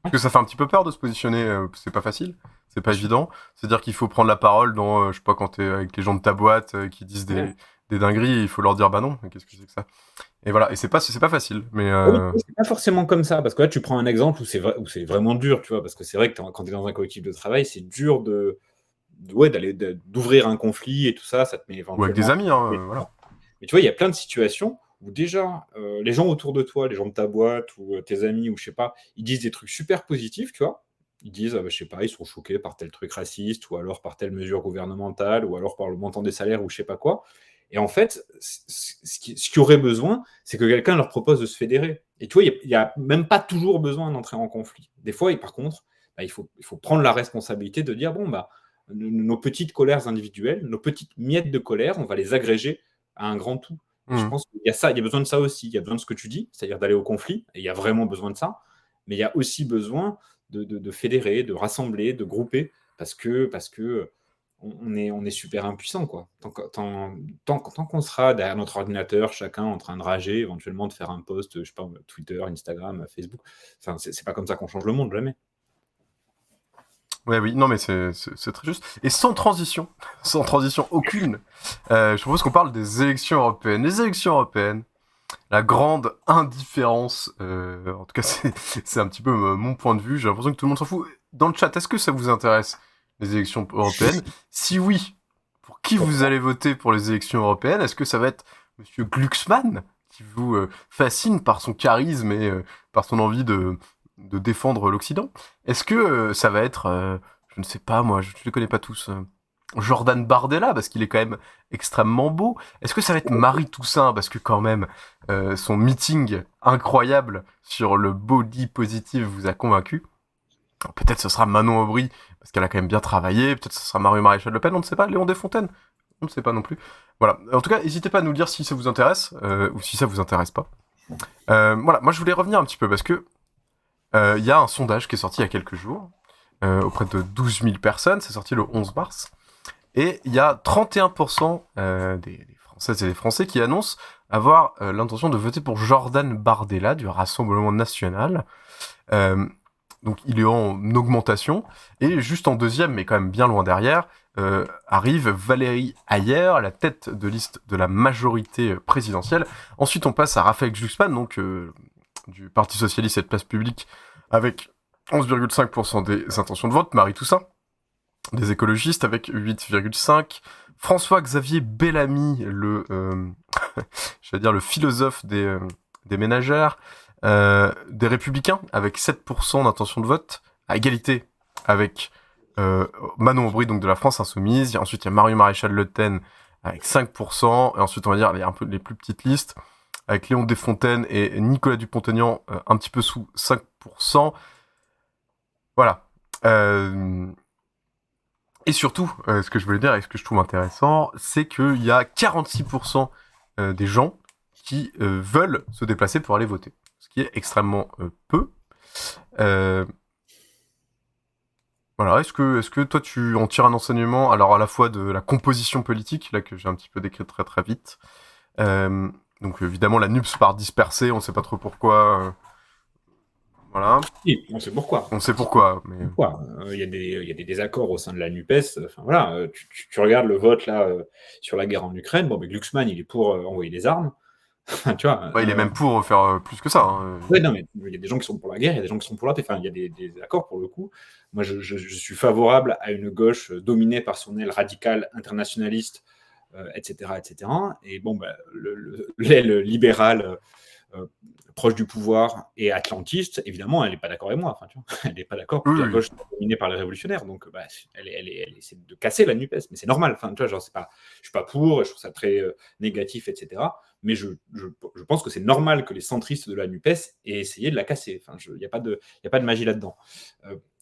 Parce que ça fait un petit peu peur de se positionner, c'est pas facile, c'est pas évident. C'est-à-dire qu'il faut prendre la parole dans, je sais pas, quand t'es avec les gens de ta boîte qui disent des dingueries, il faut leur dire bah non, qu'est-ce que c'est que ça. Et voilà, et c'est pas facile. Mais Oui, c'est pas forcément comme ça, parce que là tu prends un exemple où c'est vraiment dur, tu vois, parce que c'est vrai que quand tu es dans un collectif de travail, c'est dur d'ouvrir un conflit et tout ça, ça te met éventuellement. Ou avec des amis, voilà. Mais tu vois, il y a plein de situations où déjà, les gens autour de toi, les gens de ta boîte ou tes amis ou je sais pas, ils disent des trucs super positifs, tu vois. Ils disent, je sais pas, ils sont choqués par tel truc raciste ou alors par telle mesure gouvernementale ou alors par le montant des salaires ou je sais pas quoi. Et en fait, ce qui aurait besoin, c'est que quelqu'un leur propose de se fédérer. Et tu vois, il n'y a même pas toujours besoin d'entrer en conflit. Des fois, et par contre, il faut prendre la responsabilité de dire, bon, nos petites colères individuelles, nos petites miettes de colère, on va les agréger à un grand tout. Et je pense qu'il y a ça, il y a besoin de ça aussi. Il y a besoin de ce que tu dis, c'est-à-dire d'aller au conflit, et il y a vraiment besoin de ça. Mais il y a aussi besoin de fédérer, de rassembler, de grouper, parce que on est super impuissant, quoi. Tant qu'on sera derrière notre ordinateur, chacun en train de rager, éventuellement de faire un post, je sais pas, Twitter, Instagram, Facebook, enfin, c'est pas comme ça qu'on change le monde, jamais. Ouais, oui, non, mais c'est très juste. Et sans transition aucune, je propose qu'on parle des élections européennes. Les élections européennes, la grande indifférence, en tout cas, c'est un petit peu mon point de vue. J'ai l'impression que tout le monde s'en fout. Dans le chat, est-ce que ça vous intéresse, les élections européennes? Si oui, pour qui vous allez voter pour les élections européennes? Est-ce que ça va être Monsieur Glucksmann, qui vous fascine par son charisme et par son envie de défendre l'Occident? Est-ce que ça va être, je ne sais pas moi, je ne les connais pas tous, Jordan Bardella, parce qu'il est quand même extrêmement beau? Est-ce que ça va être Marie Toussaint, parce que quand même, son meeting incroyable sur le body positive vous a convaincu? Peut-être ce sera Manon Aubry, parce qu'elle a quand même bien travaillé. Peut-être ce sera Marie-Maréchal Le Pen, on ne sait pas. Léon Desfontaines, on ne sait pas non plus. Voilà. En tout cas, n'hésitez pas à nous dire si ça vous intéresse, ou si ça vous intéresse pas. Voilà, moi je voulais revenir un petit peu, parce que y a un sondage qui est sorti il y a quelques jours, auprès de 12 000 personnes, c'est sorti le 11 mars, et il y a 31% des Françaises et des Français qui annoncent avoir l'intention de voter pour Jordan Bardella du Rassemblement National. Donc il est en augmentation, et juste en deuxième, mais quand même bien loin derrière, arrive Valérie Hayer, la tête de liste de la majorité présidentielle. Ensuite on passe à Raphaël Glucksmann, donc du Parti Socialiste et de Place Publique, avec 11,5% des intentions de vote. Marie Toussaint, des écologistes, avec 8,5%. François-Xavier Bellamy, j'allais dire le philosophe des ménagères, des Républicains, avec 7% d'intention de vote, à égalité avec Manon Aubry, donc de la France Insoumise. Ensuite, il y a Marie-Maréchal Le Pen, avec 5%. Et ensuite, on va dire un peu les plus petites listes, avec Léon Desfontaines et Nicolas Dupont-Aignan, un petit peu sous 5%. Voilà. Et surtout, ce que je voulais dire et ce que je trouve intéressant, c'est qu'il y a 46% des gens qui veulent se déplacer pour aller voter. Ce qui est extrêmement peu. Voilà, est-ce que toi tu en tires un enseignement, alors à la fois de la composition politique, là que j'ai un petit peu décrit très très vite, Donc évidemment, la NUPS part dispersée, on sait pas trop pourquoi. Voilà. Oui, on sait pourquoi. On sait pourquoi. Mais... Il y a des désaccords au sein de la NUPES. Enfin, voilà, tu regardes le vote là, sur la guerre en Ukraine. Bon, mais Glucksmann, il est pour envoyer des armes. Tu vois, il est même pour faire plus que ça. Hein. Oui, non, mais il y a des gens qui sont pour la guerre, il y a des gens qui sont pour la paix. Enfin, il y a des accords pour le coup. Moi, je suis favorable à une gauche dominée par son aile radicale, internationaliste, etc., etc. Et bon, l'aile libérale, proche du pouvoir et atlantiste, évidemment, elle n'est pas d'accord avec moi. Enfin, tu vois, elle n'est pas d'accord que la gauche soit dominée par les révolutionnaires. Donc, elle essaie de casser la NUPES. Mais c'est normal. Enfin, tu vois, genre, je ne suis pas pour, je trouve ça très négatif, etc. Mais je pense que c'est normal que les centristes de la NUPES aient essayé de la casser. Enfin, il n'y a pas de magie là-dedans.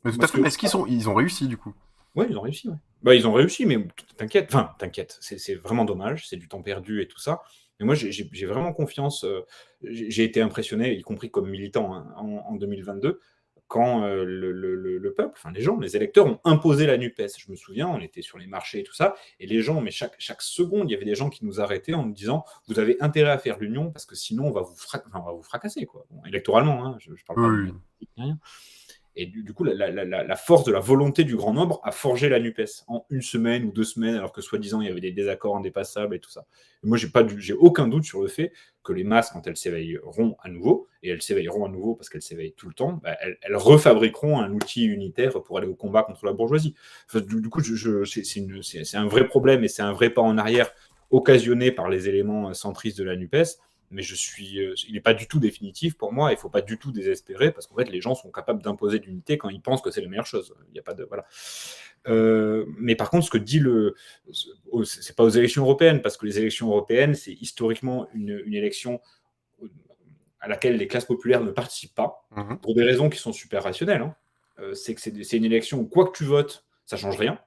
Mais tout à fait. Est-ce qu'ils ont réussi, du coup? Oui, ils ont réussi. Ouais. Ils ont réussi, mais t'inquiète. C'est vraiment dommage. C'est du temps perdu et tout ça. Mais moi, j'ai vraiment confiance. J'ai été impressionné, y compris comme militant, hein, en 2022, quand le peuple, enfin les gens, les électeurs ont imposé la NUPES. Je me souviens, on était sur les marchés et tout ça, et les gens, mais chaque seconde, il y avait des gens qui nous arrêtaient en nous disant « Vous avez intérêt à faire l'union parce que sinon, on va vous fracasser. » quoi. Bon, électoralement, hein, je parle pas de rien. Et du coup, la force de la volonté du grand nombre a forgé la NUPES en 1 semaine ou 2 semaines, alors que soi-disant, il y avait des désaccords indépassables et tout ça. Et moi, j'ai aucun doute sur le fait que les masses, quand elles s'éveilleront à nouveau, et elles s'éveilleront à nouveau parce qu'elles s'éveillent tout le temps, elles refabriqueront un outil unitaire pour aller au combat contre la bourgeoisie. Enfin, du coup, c'est un vrai problème et c'est un vrai pas en arrière occasionné par les éléments centristes de la NUPES. Mais il n'est pas du tout définitif pour moi. Il ne faut pas du tout désespérer parce qu'en fait, les gens sont capables d'imposer l'unité quand ils pensent que c'est la meilleure chose. Il n'y a pas de voilà. Mais par contre, ce que dit c'est pas aux élections européennes parce que les élections européennes, c'est historiquement une élection à laquelle les classes populaires ne participent pas pour des raisons qui sont super rationnelles. Hein. C'est que c'est une élection où quoi que tu votes, ça change rien.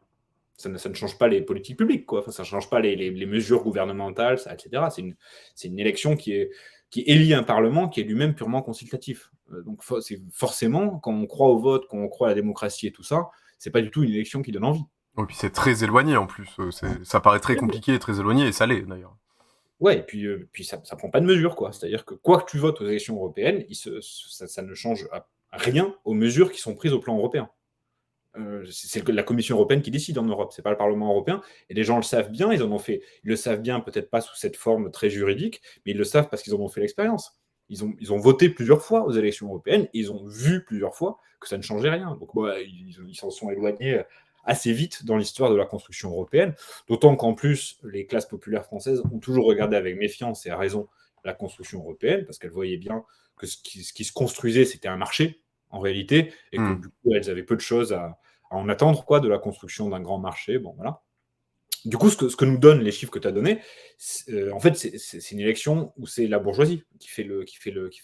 Ça ne change pas les politiques publiques, quoi. Enfin, ça ne change pas les mesures gouvernementales, etc. C'est une élection qui élit un Parlement qui est lui-même purement consultatif. Donc forcément, quand on croit au vote, quand on croit à la démocratie et tout ça, c'est pas du tout une élection qui donne envie. Et puis c'est très éloigné en plus. Ça paraît très compliqué et très éloigné, et ça l'est d'ailleurs. Ouais, et puis ça prend pas de mesure, quoi. C'est-à-dire que quoi que tu votes aux élections européennes, ça ne change rien aux mesures qui sont prises au plan européen. C'est la Commission européenne qui décide en Europe, c'est pas le Parlement européen, et les gens le savent bien, ils le savent bien, peut-être pas sous cette forme très juridique, mais ils le savent parce qu'ils en ont fait l'expérience. Ils ont voté plusieurs fois aux élections européennes, et ils ont vu plusieurs fois que ça ne changeait rien. Donc ils s'en sont éloignés assez vite dans l'histoire de la construction européenne, d'autant qu'en plus, les classes populaires françaises ont toujours regardé avec méfiance et à raison la construction européenne, parce qu'elles voyaient bien que ce qui se construisait, c'était un marché, en réalité, et que du coup, elles avaient peu de choses à en attendre, quoi, de la construction d'un grand marché. Bon, voilà. Du coup, ce que nous donnent les chiffres que tu as donnés, en fait, c'est une élection où c'est la bourgeoisie qui fait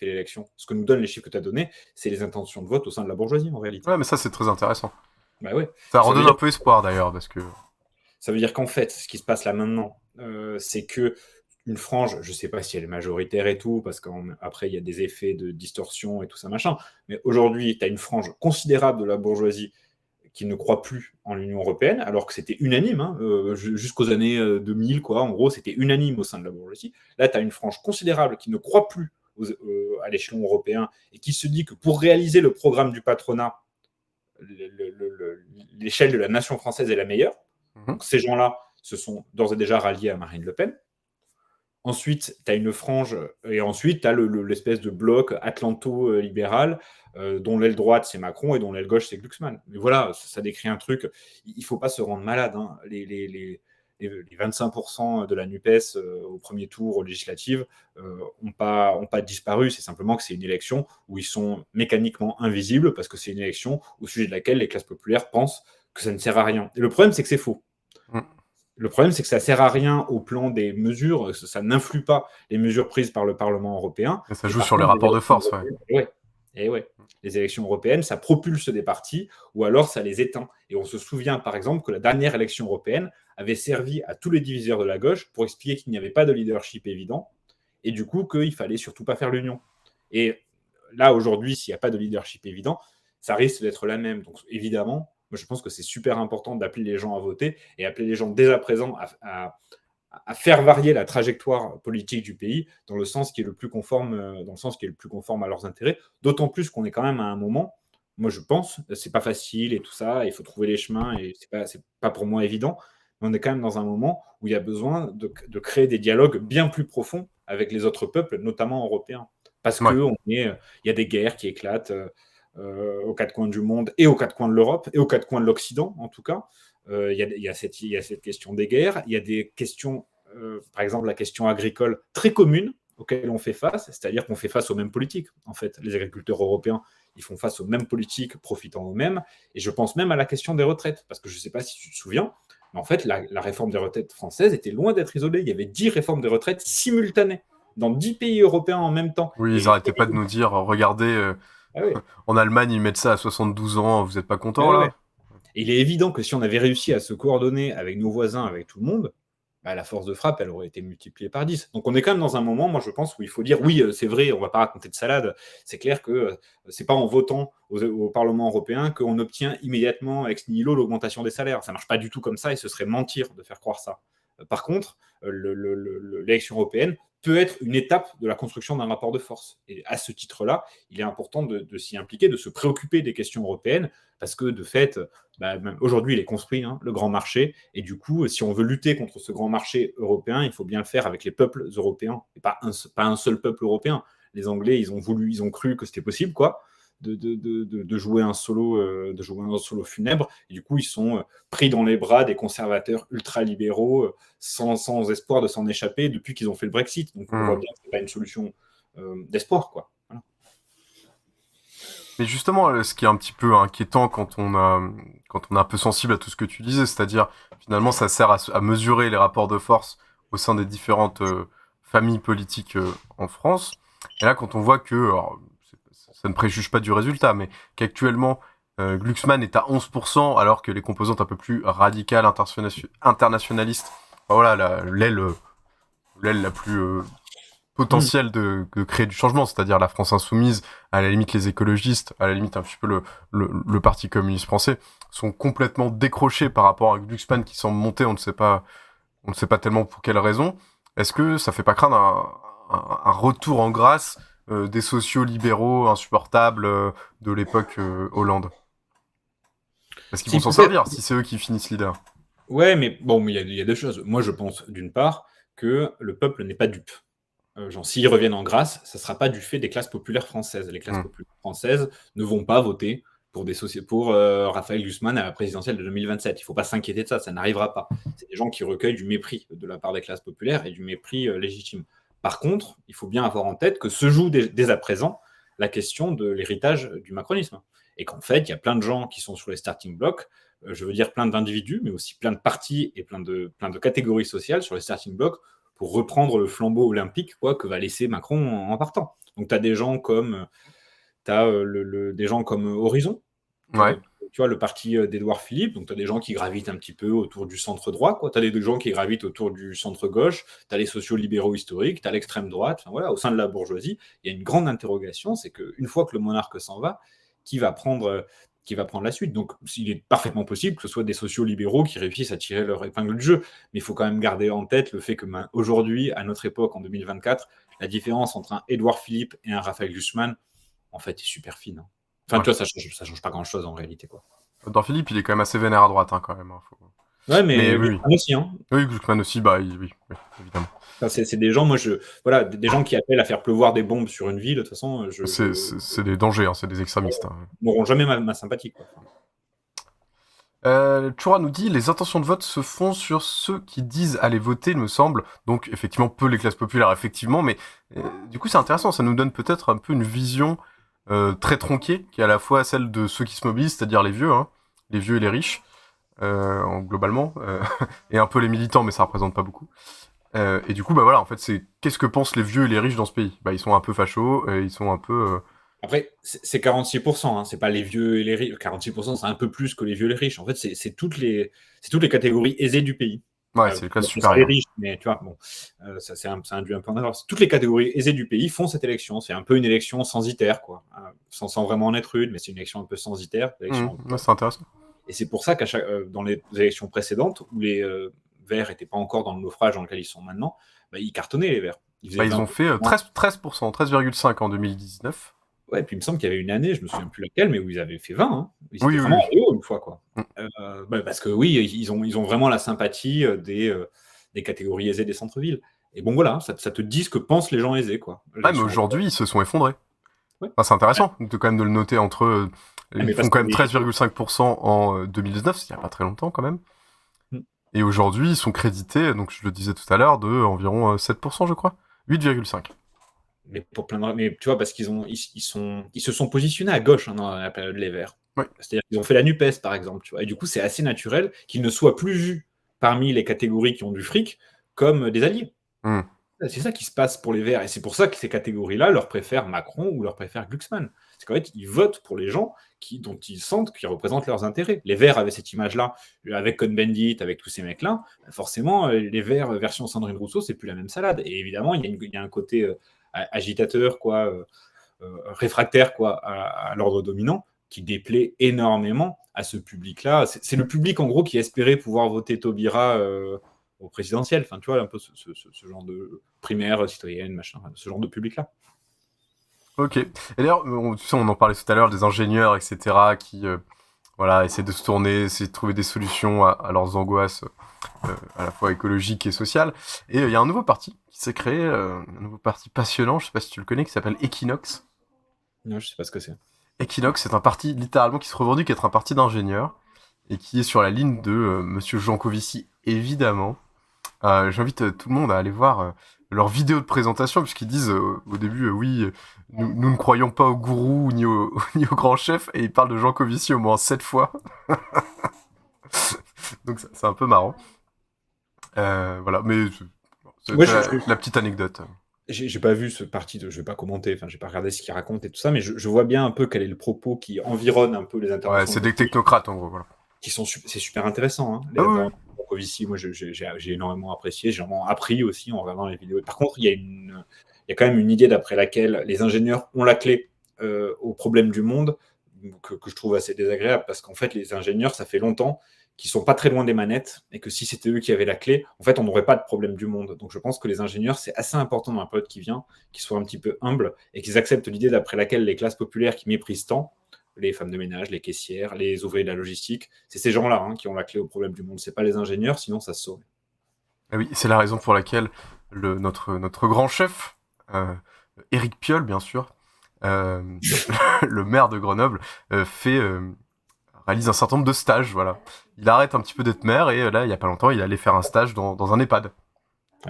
l'élection. Ce que nous donnent les chiffres que tu as donnés, c'est les intentions de vote au sein de la bourgeoisie, en réalité. Ouais, mais ça, c'est très intéressant. Bah ouais. Ça redonne un peu espoir, d'ailleurs, parce que... Ça veut dire qu'en fait, ce qui se passe là maintenant, c'est que une frange, je ne sais pas si elle est majoritaire et tout, parce qu'après, il y a des effets de distorsion et tout ça, machin, mais aujourd'hui, tu as une frange considérable de la bourgeoisie qui ne croit plus en l'Union européenne, alors que c'était unanime, hein, jusqu'aux années 2000, quoi. En gros, c'était unanime au sein de la bourgeoisie. Là, tu as une frange considérable qui ne croit plus à l'échelon européen et qui se dit que pour réaliser le programme du patronat, l'échelle de la nation française est la meilleure. Donc, ces gens-là se sont d'ores et déjà ralliés à Marine Le Pen. Ensuite, tu as une frange, et ensuite, tu as l'espèce de bloc atlanto-libéral, dont l'aile droite, c'est Macron, et dont l'aile gauche, c'est Glucksmann. Mais voilà, ça décrit un truc. Il ne faut pas se rendre malade. Hein. Les 25% de la NUPES au premier tour aux législatives n'ont pas disparu. C'est simplement que c'est une élection où ils sont mécaniquement invisibles, parce que c'est une élection au sujet de laquelle les classes populaires pensent que ça ne sert à rien. Et le problème, c'est que c'est faux. Le problème, c'est que ça ne sert à rien au plan des mesures, ça n'influe pas les mesures prises par le Parlement européen. Et ça joue sur les rapports de force, ouais. Et ouais. Les élections européennes, ça propulse des partis, ou alors ça les éteint. Et on se souvient, par exemple, que la dernière élection européenne avait servi à tous les diviseurs de la gauche pour expliquer qu'il n'y avait pas de leadership évident, et du coup qu'il ne fallait surtout pas faire l'union. Et là, aujourd'hui, s'il n'y a pas de leadership évident, ça risque d'être la même. Donc, évidemment, moi, je pense que c'est super important d'appeler les gens à voter et appeler les gens dès à présent à faire varier la trajectoire politique du pays dans le sens qui est le plus conforme, à leurs intérêts. D'autant plus qu'on est quand même à un moment, moi je pense, c'est pas facile et tout ça, il faut trouver les chemins et c'est pas pour moi évident, mais on est quand même dans un moment où il y a besoin de créer des dialogues bien plus profonds avec les autres peuples, notamment européens. Parce qu'il y a des guerres qui éclatent aux quatre coins du monde et aux quatre coins de l'Europe et aux quatre coins de l'Occident, en tout cas. Il y a cette question des guerres. Il y a des questions, par exemple, la question agricole très commune auxquelles on fait face, c'est-à-dire qu'on fait face aux mêmes politiques. En fait, les agriculteurs européens, ils font face aux mêmes politiques profitant eux-mêmes. Et je pense même à la question des retraites, parce que je ne sais pas si tu te souviens, mais en fait, la réforme des retraites française était loin d'être isolée. Il y avait 10 réformes des retraites simultanées dans 10 pays européens en même temps. Oui, ils n'arrêtaient pas de nous dire, regardez, en Allemagne, ils mettent ça à 72 ans, vous n'êtes pas content là? Et il est évident que si on avait réussi à se coordonner avec nos voisins, avec tout le monde, la force de frappe, elle aurait été multipliée par 10. Donc on est quand même dans un moment, moi je pense, où il faut dire, oui, c'est vrai, on ne va pas raconter de salade. C'est clair que ce n'est pas en votant au Parlement européen qu'on obtient immédiatement ex nihilo l'augmentation des salaires. Ça ne marche pas du tout comme ça et ce serait mentir de faire croire ça. Par contre, l'élection européenne peut être une étape de la construction d'un rapport de force. Et à ce titre-là, il est important de s'y impliquer, de se préoccuper des questions européennes, parce que de fait, même aujourd'hui, il est construit, le grand marché, et du coup, si on veut lutter contre ce grand marché européen, il faut bien le faire avec les peuples européens, et pas un seul peuple européen. Les Anglais, ils ont cru que c'était possible, quoi, de jouer un solo funèbre, et du coup, ils sont pris dans les bras des conservateurs ultra-libéraux, sans espoir de s'en échapper depuis qu'ils ont fait le Brexit. Donc, on voit bien que ce n'est pas une solution d'espoir, quoi. Voilà. Mais justement, ce qui est un petit peu inquiétant quand on est un peu sensible à tout ce que tu disais, c'est-à-dire, finalement, ça sert à mesurer les rapports de force au sein des différentes familles politiques en France. Et là, quand on voit que, alors, ça ne préjuge pas du résultat, mais qu'actuellement, Glucksmann est à 11%, alors que les composantes un peu plus radicales, internationalistes, voilà, l'aile la plus potentielle de créer du changement, c'est-à-dire la France insoumise, à la limite les écologistes, à la limite un petit peu le Parti communiste français, sont complètement décrochés par rapport à Glucksmann qui semble monter, on ne sait pas tellement pour quelle raison. Est-ce que ça fait pas craindre un retour en grâce des sociaux-libéraux insupportables de l'époque Hollande? Est-ce qu'ils vont s'en servir si c'est eux qui finissent leader? Ouais, mais bon, il y a deux choses. Moi, je pense, d'une part, que le peuple n'est pas dupe. S'ils reviennent en grâce, ça ne sera pas du fait des classes populaires françaises. Les classes populaires françaises ne vont pas voter pour Raphaël Glucksmann à la présidentielle de 2027. Il ne faut pas s'inquiéter de ça, ça n'arrivera pas. C'est des gens qui recueillent du mépris de la part des classes populaires et du mépris légitime. Par contre, il faut bien avoir en tête que se joue dès à présent la question de l'héritage du macronisme. Et qu'en fait, il y a plein de gens qui sont sur les starting blocks, je veux dire plein d'individus, mais aussi plein de partis et plein de catégories sociales sur les starting blocks pour reprendre le flambeau olympique que va laisser Macron en partant. Donc tu as des gens comme, des gens comme Horizon, tu vois, le parti d'Édouard Philippe, donc tu as des gens qui gravitent un petit peu autour du centre-droit, tu as des gens qui gravitent autour du centre-gauche, tu as les sociaux-libéraux historiques, tu as l'extrême droite, voilà, au sein de la bourgeoisie, il y a une grande interrogation, c'est qu'une fois que le monarque s'en va, qui va prendre la suite. Donc, il est parfaitement possible que ce soit des sociaux-libéraux qui réussissent à tirer leur épingle du jeu. Mais il faut quand même garder en tête le fait que aujourd'hui, à notre époque, en 2024, la différence entre un Édouard Philippe et un Raphaël Glucksmann, en fait, est super fine. Enfin, tu vois, ça change pas grand-chose en réalité, quoi. Édouard Philippe, il est quand même assez vénère à droite, quand même. Ouais, mais Glucksmann aussi, Oui, Glucksmann aussi, oui, évidemment. Enfin, c'est des gens, des gens qui appellent à faire pleuvoir des bombes sur une ville, de toute façon... C'est des dangers, c'est des extrémistes. N'auront jamais ma sympathie, quoi. Choura nous dit, les intentions de vote se font sur ceux qui disent aller voter, il me semble. Donc, effectivement, peu les classes populaires, effectivement, mais du coup, c'est intéressant, ça nous donne peut-être un peu une vision très tronquée, qui est à la fois celle de ceux qui se mobilisent, c'est-à-dire les vieux et les riches, globalement, et un peu les militants, mais ça représente pas beaucoup. Et du coup, voilà, en fait, c'est qu'est-ce que pensent les vieux et les riches dans ce pays? Ils sont un peu fachos, ils sont un peu... Après, c'est 46%, c'est pas les vieux et les riches. 46%, c'est un peu plus que les vieux et les riches. En fait, c'est toutes les catégories aisées du pays. Ouais, c'est les classes supérieures. Les riches, mais tu vois, bon, ça induit un peu en avance. Toutes les catégories aisées du pays font cette élection. C'est un peu une élection censitaire, quoi. Sans vraiment en être une, mais c'est une élection un peu censitaire. C'est intéressant. Et c'est pour ça dans les élections précédentes, où Verts n'étaient pas encore dans le naufrage dans lequel ils sont maintenant, ils cartonnaient les Verts. Ils ont fait 13%, 13,5% en 2019. Ouais, puis il me semble qu'il y avait une année, je me souviens plus laquelle, mais où ils avaient fait 20. Hein. Ils étaient vraiment allés haut une fois, quoi. Parce que oui, ils ont vraiment la sympathie des catégories aisées des centres-villes. Et bon, voilà, ça te dit ce que pensent les gens aisés, quoi. Mais aujourd'hui, ils se sont effondrés. Ouais. Enfin, c'est intéressant quand même de le noter entre... ils font quand même 13,5% en 2019, c'est il n'y a pas très longtemps quand même. Et aujourd'hui, ils sont crédités, donc je le disais tout à l'heure, de environ 7%, je crois. 8,5%. Mais pour plein de... Mais tu vois, parce qu'ils se sont positionnés à gauche dans la période Les Verts. Ouais. C'est-à-dire qu'ils ont fait la NUPES, par exemple. Tu vois. Et du coup, c'est assez naturel qu'ils ne soient plus vus parmi les catégories qui ont du fric comme des alliés. C'est ça qui se passe pour les Verts. Et c'est pour ça que ces catégories-là leur préfèrent Macron ou leur préfèrent Glucksmann. C'est qu'en fait, ils votent pour les gens dont ils sentent qu'ils représentent leurs intérêts. Les Verts avaient cette image-là, avec Cohn-Bendit, avec tous ces mecs-là. Forcément, les Verts version Sandrine Rousseau, c'est plus la même salade. Et évidemment, il y a un côté agitateur, réfractaire à l'ordre dominant, qui déplaît énormément à ce public-là. C'est le public, en gros, qui espérait pouvoir voter Taubira au présidentiel. Enfin, tu vois, un peu ce genre de primaire citoyenne, machin, ce genre de public-là. Ok. Et d'ailleurs, on en parlait tout à l'heure, des ingénieurs, etc., qui essaient de se tourner, essaient de trouver des solutions à leurs angoisses, à la fois écologiques et sociales. Et il y a un nouveau parti qui s'est créé, un nouveau parti passionnant, je sais pas si tu le connais, qui s'appelle Equinox. Non, je sais pas ce que c'est. Equinox, c'est un parti, littéralement, qui se revendique être un parti d'ingénieurs, et qui est sur la ligne de Monsieur Jancovici, évidemment. J'invite tout le monde à aller voir leur vidéo de présentation, puisqu'ils disent au début, nous ne croyons pas au gourou ni au grand chef, et ils parlent de Jancovici au moins 7 fois. Donc c'est un peu marrant. Voilà, mais c'est la petite anecdote. J'ai pas vu ce parti, je vais pas commenter, j'ai pas regardé ce qu'il raconte et tout ça, mais je vois bien un peu quel est le propos qui environne un peu les interventions. Ouais, c'est des technocrates en gros, voilà. C'est super intéressant, hein. Les Jancovici, moi j'ai énormément apprécié, j'ai vraiment appris aussi en regardant les vidéos. Par contre, il y a quand même une idée d'après laquelle les ingénieurs ont la clé aux problèmes du monde, que je trouve assez désagréable, parce qu'en fait, les ingénieurs, ça fait longtemps qu'ils sont pas très loin des manettes, et que si c'était eux qui avaient la clé, en fait, on n'aurait pas de problème du monde. Donc je pense que les ingénieurs, c'est assez important dans la période qui vient, qu'ils soient un petit peu humbles, et qu'ils acceptent l'idée d'après laquelle les classes populaires qui méprisent tant, les femmes de ménage, les caissières, les ouvriers de la logistique, c'est ces gens-là qui ont la clé au problème du monde. C'est pas les ingénieurs, sinon ça se saurait. Ah oui, c'est la raison pour laquelle notre grand chef, Éric Piolle, bien sûr, le maire de Grenoble, réalise un certain nombre de stages, voilà. Il arrête un petit peu d'être maire, et là, il y a pas longtemps, il allait faire un stage dans un EHPAD.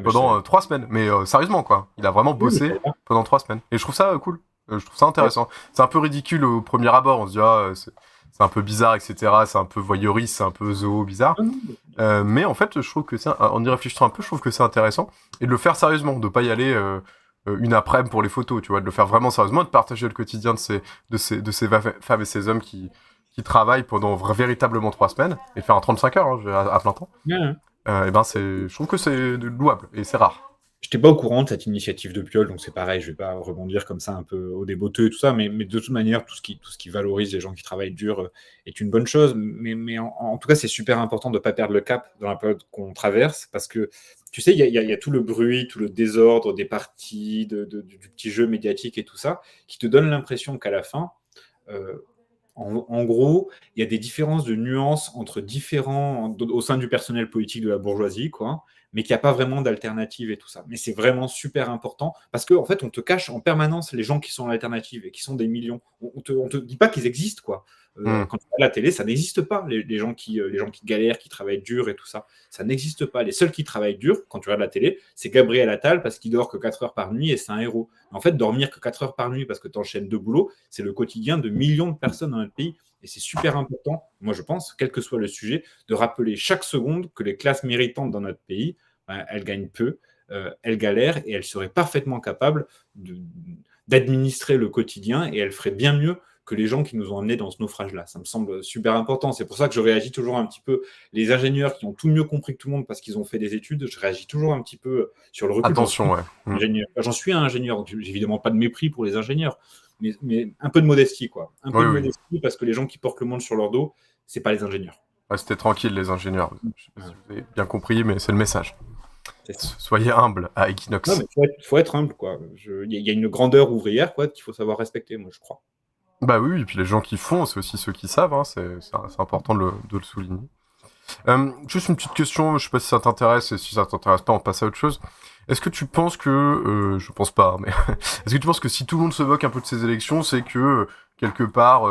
Pendant 3 semaines. Mais sérieusement, quoi. Il a vraiment bossé pendant 3 semaines. Et je trouve ça cool. Je trouve ça intéressant. C'est un peu ridicule au premier abord. On se dit, c'est un peu bizarre, etc. C'est un peu voyeuriste, c'est un peu zoo bizarre. Mais en fait, je trouve que en y réfléchissant un peu, je trouve que c'est intéressant. Et de le faire sérieusement, de pas y aller une après-midi pour les photos, tu vois. De le faire vraiment sérieusement, de partager le quotidien de ces femmes et ces hommes qui travaillent pendant véritablement 3 semaines, et faire un 35 heures à plein temps. Je trouve que c'est louable, et c'est rare. Je n'étais pas au courant de cette initiative de Piolle, donc c'est pareil, je ne vais pas rebondir comme ça un peu au déboteux et tout ça, mais de toute manière, tout ce qui valorise les gens qui travaillent dur est une bonne chose, mais en tout cas, c'est super important de ne pas perdre le cap dans la période qu'on traverse, parce que, tu sais, il y a tout le bruit, tout le désordre des partis, du petit jeu médiatique et tout ça, qui te donne l'impression qu'à la fin, en gros, il y a des différences de nuances entre différents, au sein du personnel politique de la bourgeoisie, quoi, mais qu'il n'y a pas vraiment d'alternative et tout ça. Mais c'est vraiment super important, parce qu'en fait, on te cache en permanence les gens qui sont l'alternative et qui sont des millions. On te dit pas qu'ils existent, quoi. Quand tu regardes la télé, ça n'existe pas, les gens qui galèrent, qui travaillent dur et tout ça. Ça n'existe pas. Les seuls qui travaillent dur, quand tu regardes la télé, c'est Gabriel Attal, parce qu'il dort que 4 heures par nuit et c'est un héros. En fait, dormir que 4 heures par nuit parce que tu enchaînes 2 boulots, c'est le quotidien de millions de personnes dans notre pays. Et c'est super important, moi je pense, quel que soit le sujet, de rappeler chaque seconde que les classes méritantes dans notre pays, elles gagnent peu, elles galèrent, et elles seraient parfaitement capables d'administrer le quotidien, et elles feraient bien mieux que les gens qui nous ont emmenés dans ce naufrage-là. Ça me semble super important. C'est pour ça que je réagis toujours un petit peu. Les ingénieurs qui ont tout mieux compris que tout le monde parce qu'ils ont fait des études, je réagis toujours un petit peu sur le recul. Attention, ouais. J'en suis un ingénieur, donc j'ai évidemment pas de mépris pour les ingénieurs, mais un peu de modestie, quoi. Un peu de modestie, parce que les gens qui portent le monde sur leur dos, c'est pas les ingénieurs. Restez tranquilles, les ingénieurs. Je sais pas si vous avez bien compris, mais c'est le message. C'est ça. Soyez humbles à Equinox. Non, mais faut être humble, quoi. Il y a une grandeur ouvrière, quoi, qu'il faut savoir respecter, moi, je crois. Bah oui, et puis les gens qui font, c'est aussi ceux qui savent, hein, c'est important de le souligner. Juste une petite question, je sais pas si ça t'intéresse, et si ça t'intéresse pas, on passe à autre chose. Est-ce que tu penses que, je pense pas, mais est-ce que tu penses que si tout le monde se moque un peu de ces élections, c'est que, quelque part,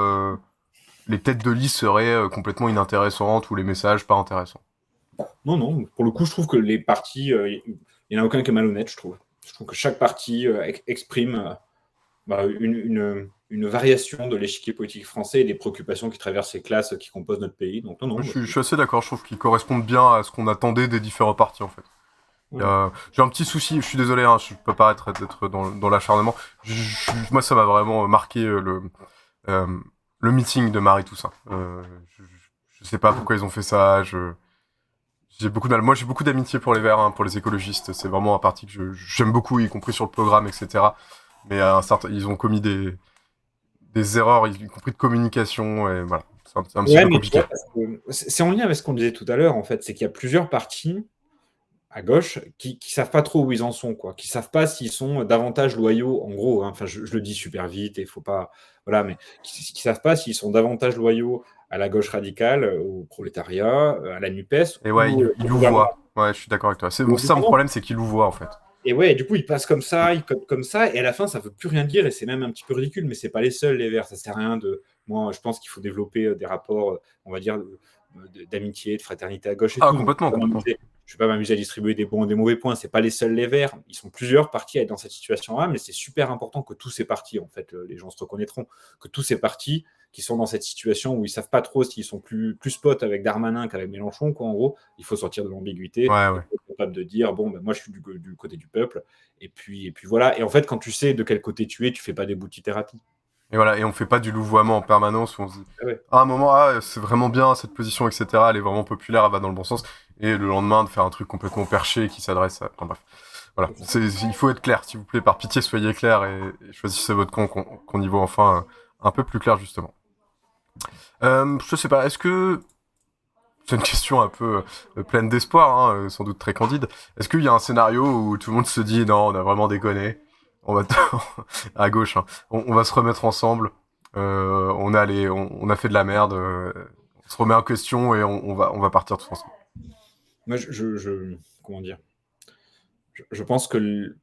les têtes de liste seraient complètement inintéressantes ou les messages pas intéressants? Non, pour le coup, je trouve que les partis, il n'y en a aucun qui est malhonnête, je trouve. Je trouve que chaque parti exprime une variation de l'échiquier politique français et des préoccupations qui traversent les classes qui composent notre pays. Donc non. Je suis assez d'accord, je trouve qu'ils correspondent bien à ce qu'on attendait des différents partis, en fait. J'ai un petit souci, je suis désolé, hein, je peux pas être dans l'acharnement. Moi, ça m'a vraiment marqué le meeting de Marie Toussaint. Je sais pas pourquoi ils ont fait ça. J'ai beaucoup de mal. Moi, j'ai beaucoup d'amitié pour les Verts, hein, pour les écologistes. C'est vraiment un parti que j'aime beaucoup, y compris sur le programme, etc. Mais ils ont commis des erreurs, y compris de communication, et voilà. C'est un petit peu compliqué. C'est en lien avec ce qu'on disait tout à l'heure, en fait. C'est qu'il y a plusieurs partis à gauche qui savent pas trop où ils en sont, quoi. Qui savent pas s'ils sont davantage loyaux, en gros. Hein, enfin, je le dis super vite et faut pas. Voilà, mais qui savent pas s'ils sont davantage loyaux à la gauche radicale, au prolétariat, à la NUPES. Et ouais, ils louvoient. Ouais, je suis d'accord avec toi. C'est ça mon problème, c'est qu'ils louvoient, en fait. Et ouais, du coup, ils passent comme ça, ils codent comme ça, et à la fin, ça veut plus rien dire, et c'est même un petit peu ridicule, mais c'est pas les seuls, les Verts. Ça sert à rien de. Moi, je pense qu'il faut développer des rapports, on va dire, d'amitié, de fraternité à gauche et tout. Complètement. Je vais pas m'amuser à distribuer des bons et des mauvais points. C'est pas les seuls, les Verts. Ils sont plusieurs partis à être dans cette situation-là, mais c'est super important que tous ces partis, en fait, les gens se reconnaîtront, que tous ces partis qui sont dans cette situation où ils savent pas trop s'ils sont plus potes avec Darmanin qu'avec Mélenchon, quoi, en gros, il faut sortir de l'ambiguïté, être capable de dire, bon, ben, moi, je suis du côté du peuple, et puis voilà. Et en fait, quand tu sais de quel côté tu es, tu fais pas des boutithérapies. Et voilà, et on fait pas du louvoiement en permanence où on se dit à un moment, c'est vraiment bien cette position, etc. Elle est vraiment populaire, elle va dans le bon sens. Et le lendemain, de faire un truc complètement perché qui s'adresse à. Enfin, bref. Voilà. Il faut être clair, s'il vous plaît, par pitié, soyez clair et choisissez votre camp, qu'on y voit enfin un peu plus clair, justement. Je sais pas, est-ce que. C'est une question un peu pleine d'espoir, hein, sans doute très candide. Est-ce qu'il y a un scénario où tout le monde se dit non, on a vraiment déconné? On va à gauche, hein. On va se remettre ensemble. On a fait de la merde. On se remet en question et on va partir tous ensemble. Moi, comment dire? Je pense que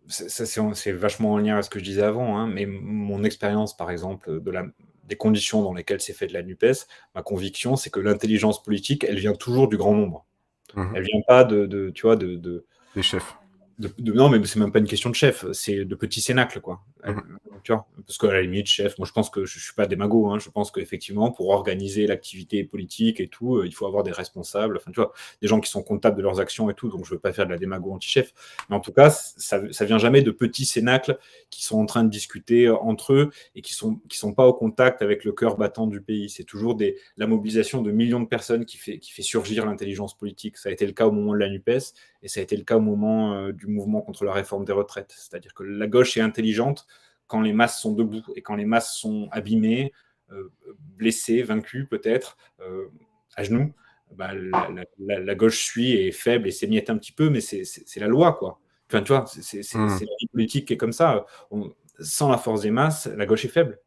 c'est vachement en lien avec ce que je disais avant, hein, mais mon expérience, par exemple, des conditions dans lesquelles s'est fait de la NUPES, ma conviction, c'est que l'intelligence politique, elle vient toujours du grand nombre. Elle vient pas tu vois, des chefs. Non, mais c'est même pas une question de chef, c'est de petits cénacles, quoi. Tu vois, parce qu'à la limite, chef, moi je pense que je suis pas démago, hein, je pense qu'effectivement, pour organiser l'activité politique et tout, il faut avoir des responsables, enfin tu vois, des gens qui sont comptables de leurs actions et tout, donc je veux pas faire de la démago anti-chef, mais en tout cas, ça vient jamais de petits cénacles qui sont en train de discuter entre eux et qui sont pas au contact avec le cœur battant du pays. C'est toujours la mobilisation de millions de personnes qui fait surgir l'intelligence politique. Ça a été le cas au moment de la NUPES et ça a été le cas au moment du mouvement contre la réforme des retraites. C'est-à-dire que la gauche est intelligente quand les masses sont debout et quand les masses sont abîmées, blessées, vaincues peut-être, à genoux, la gauche suit et est faible et s'émiette un petit peu, mais c'est la loi, quoi. Enfin, tu vois, c'est la vie politique qui est comme ça. Sans la force des masses, la gauche est faible.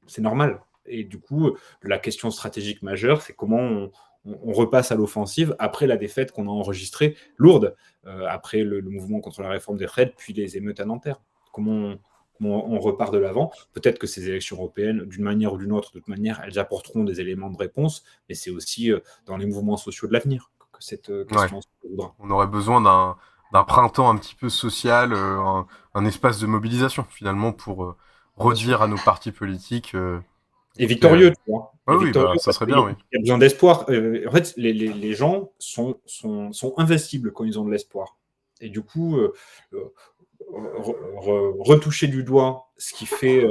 C'est normal. Et du coup, la question stratégique majeure, c'est comment on repasse à l'offensive après la défaite qu'on a enregistrée, lourde, après le mouvement contre la réforme des retraites, puis les émeutes à Nanterre. Comment on repart de l'avant. Peut-être que ces élections européennes, d'une manière ou d'une autre, de toute manière, elles apporteront des éléments de réponse, mais c'est aussi dans les mouvements sociaux de l'avenir que cette question se résoudra. On aurait besoin d'un printemps un petit peu social, un espace de mobilisation, finalement, pour redire à nos partis politiques... et victorieux, tu vois. Oui, ça serait bien, oui. Il y a besoin d'espoir. En fait, les gens sont investibles quand ils ont de l'espoir. Et du coup... retoucher du doigt ce qui fait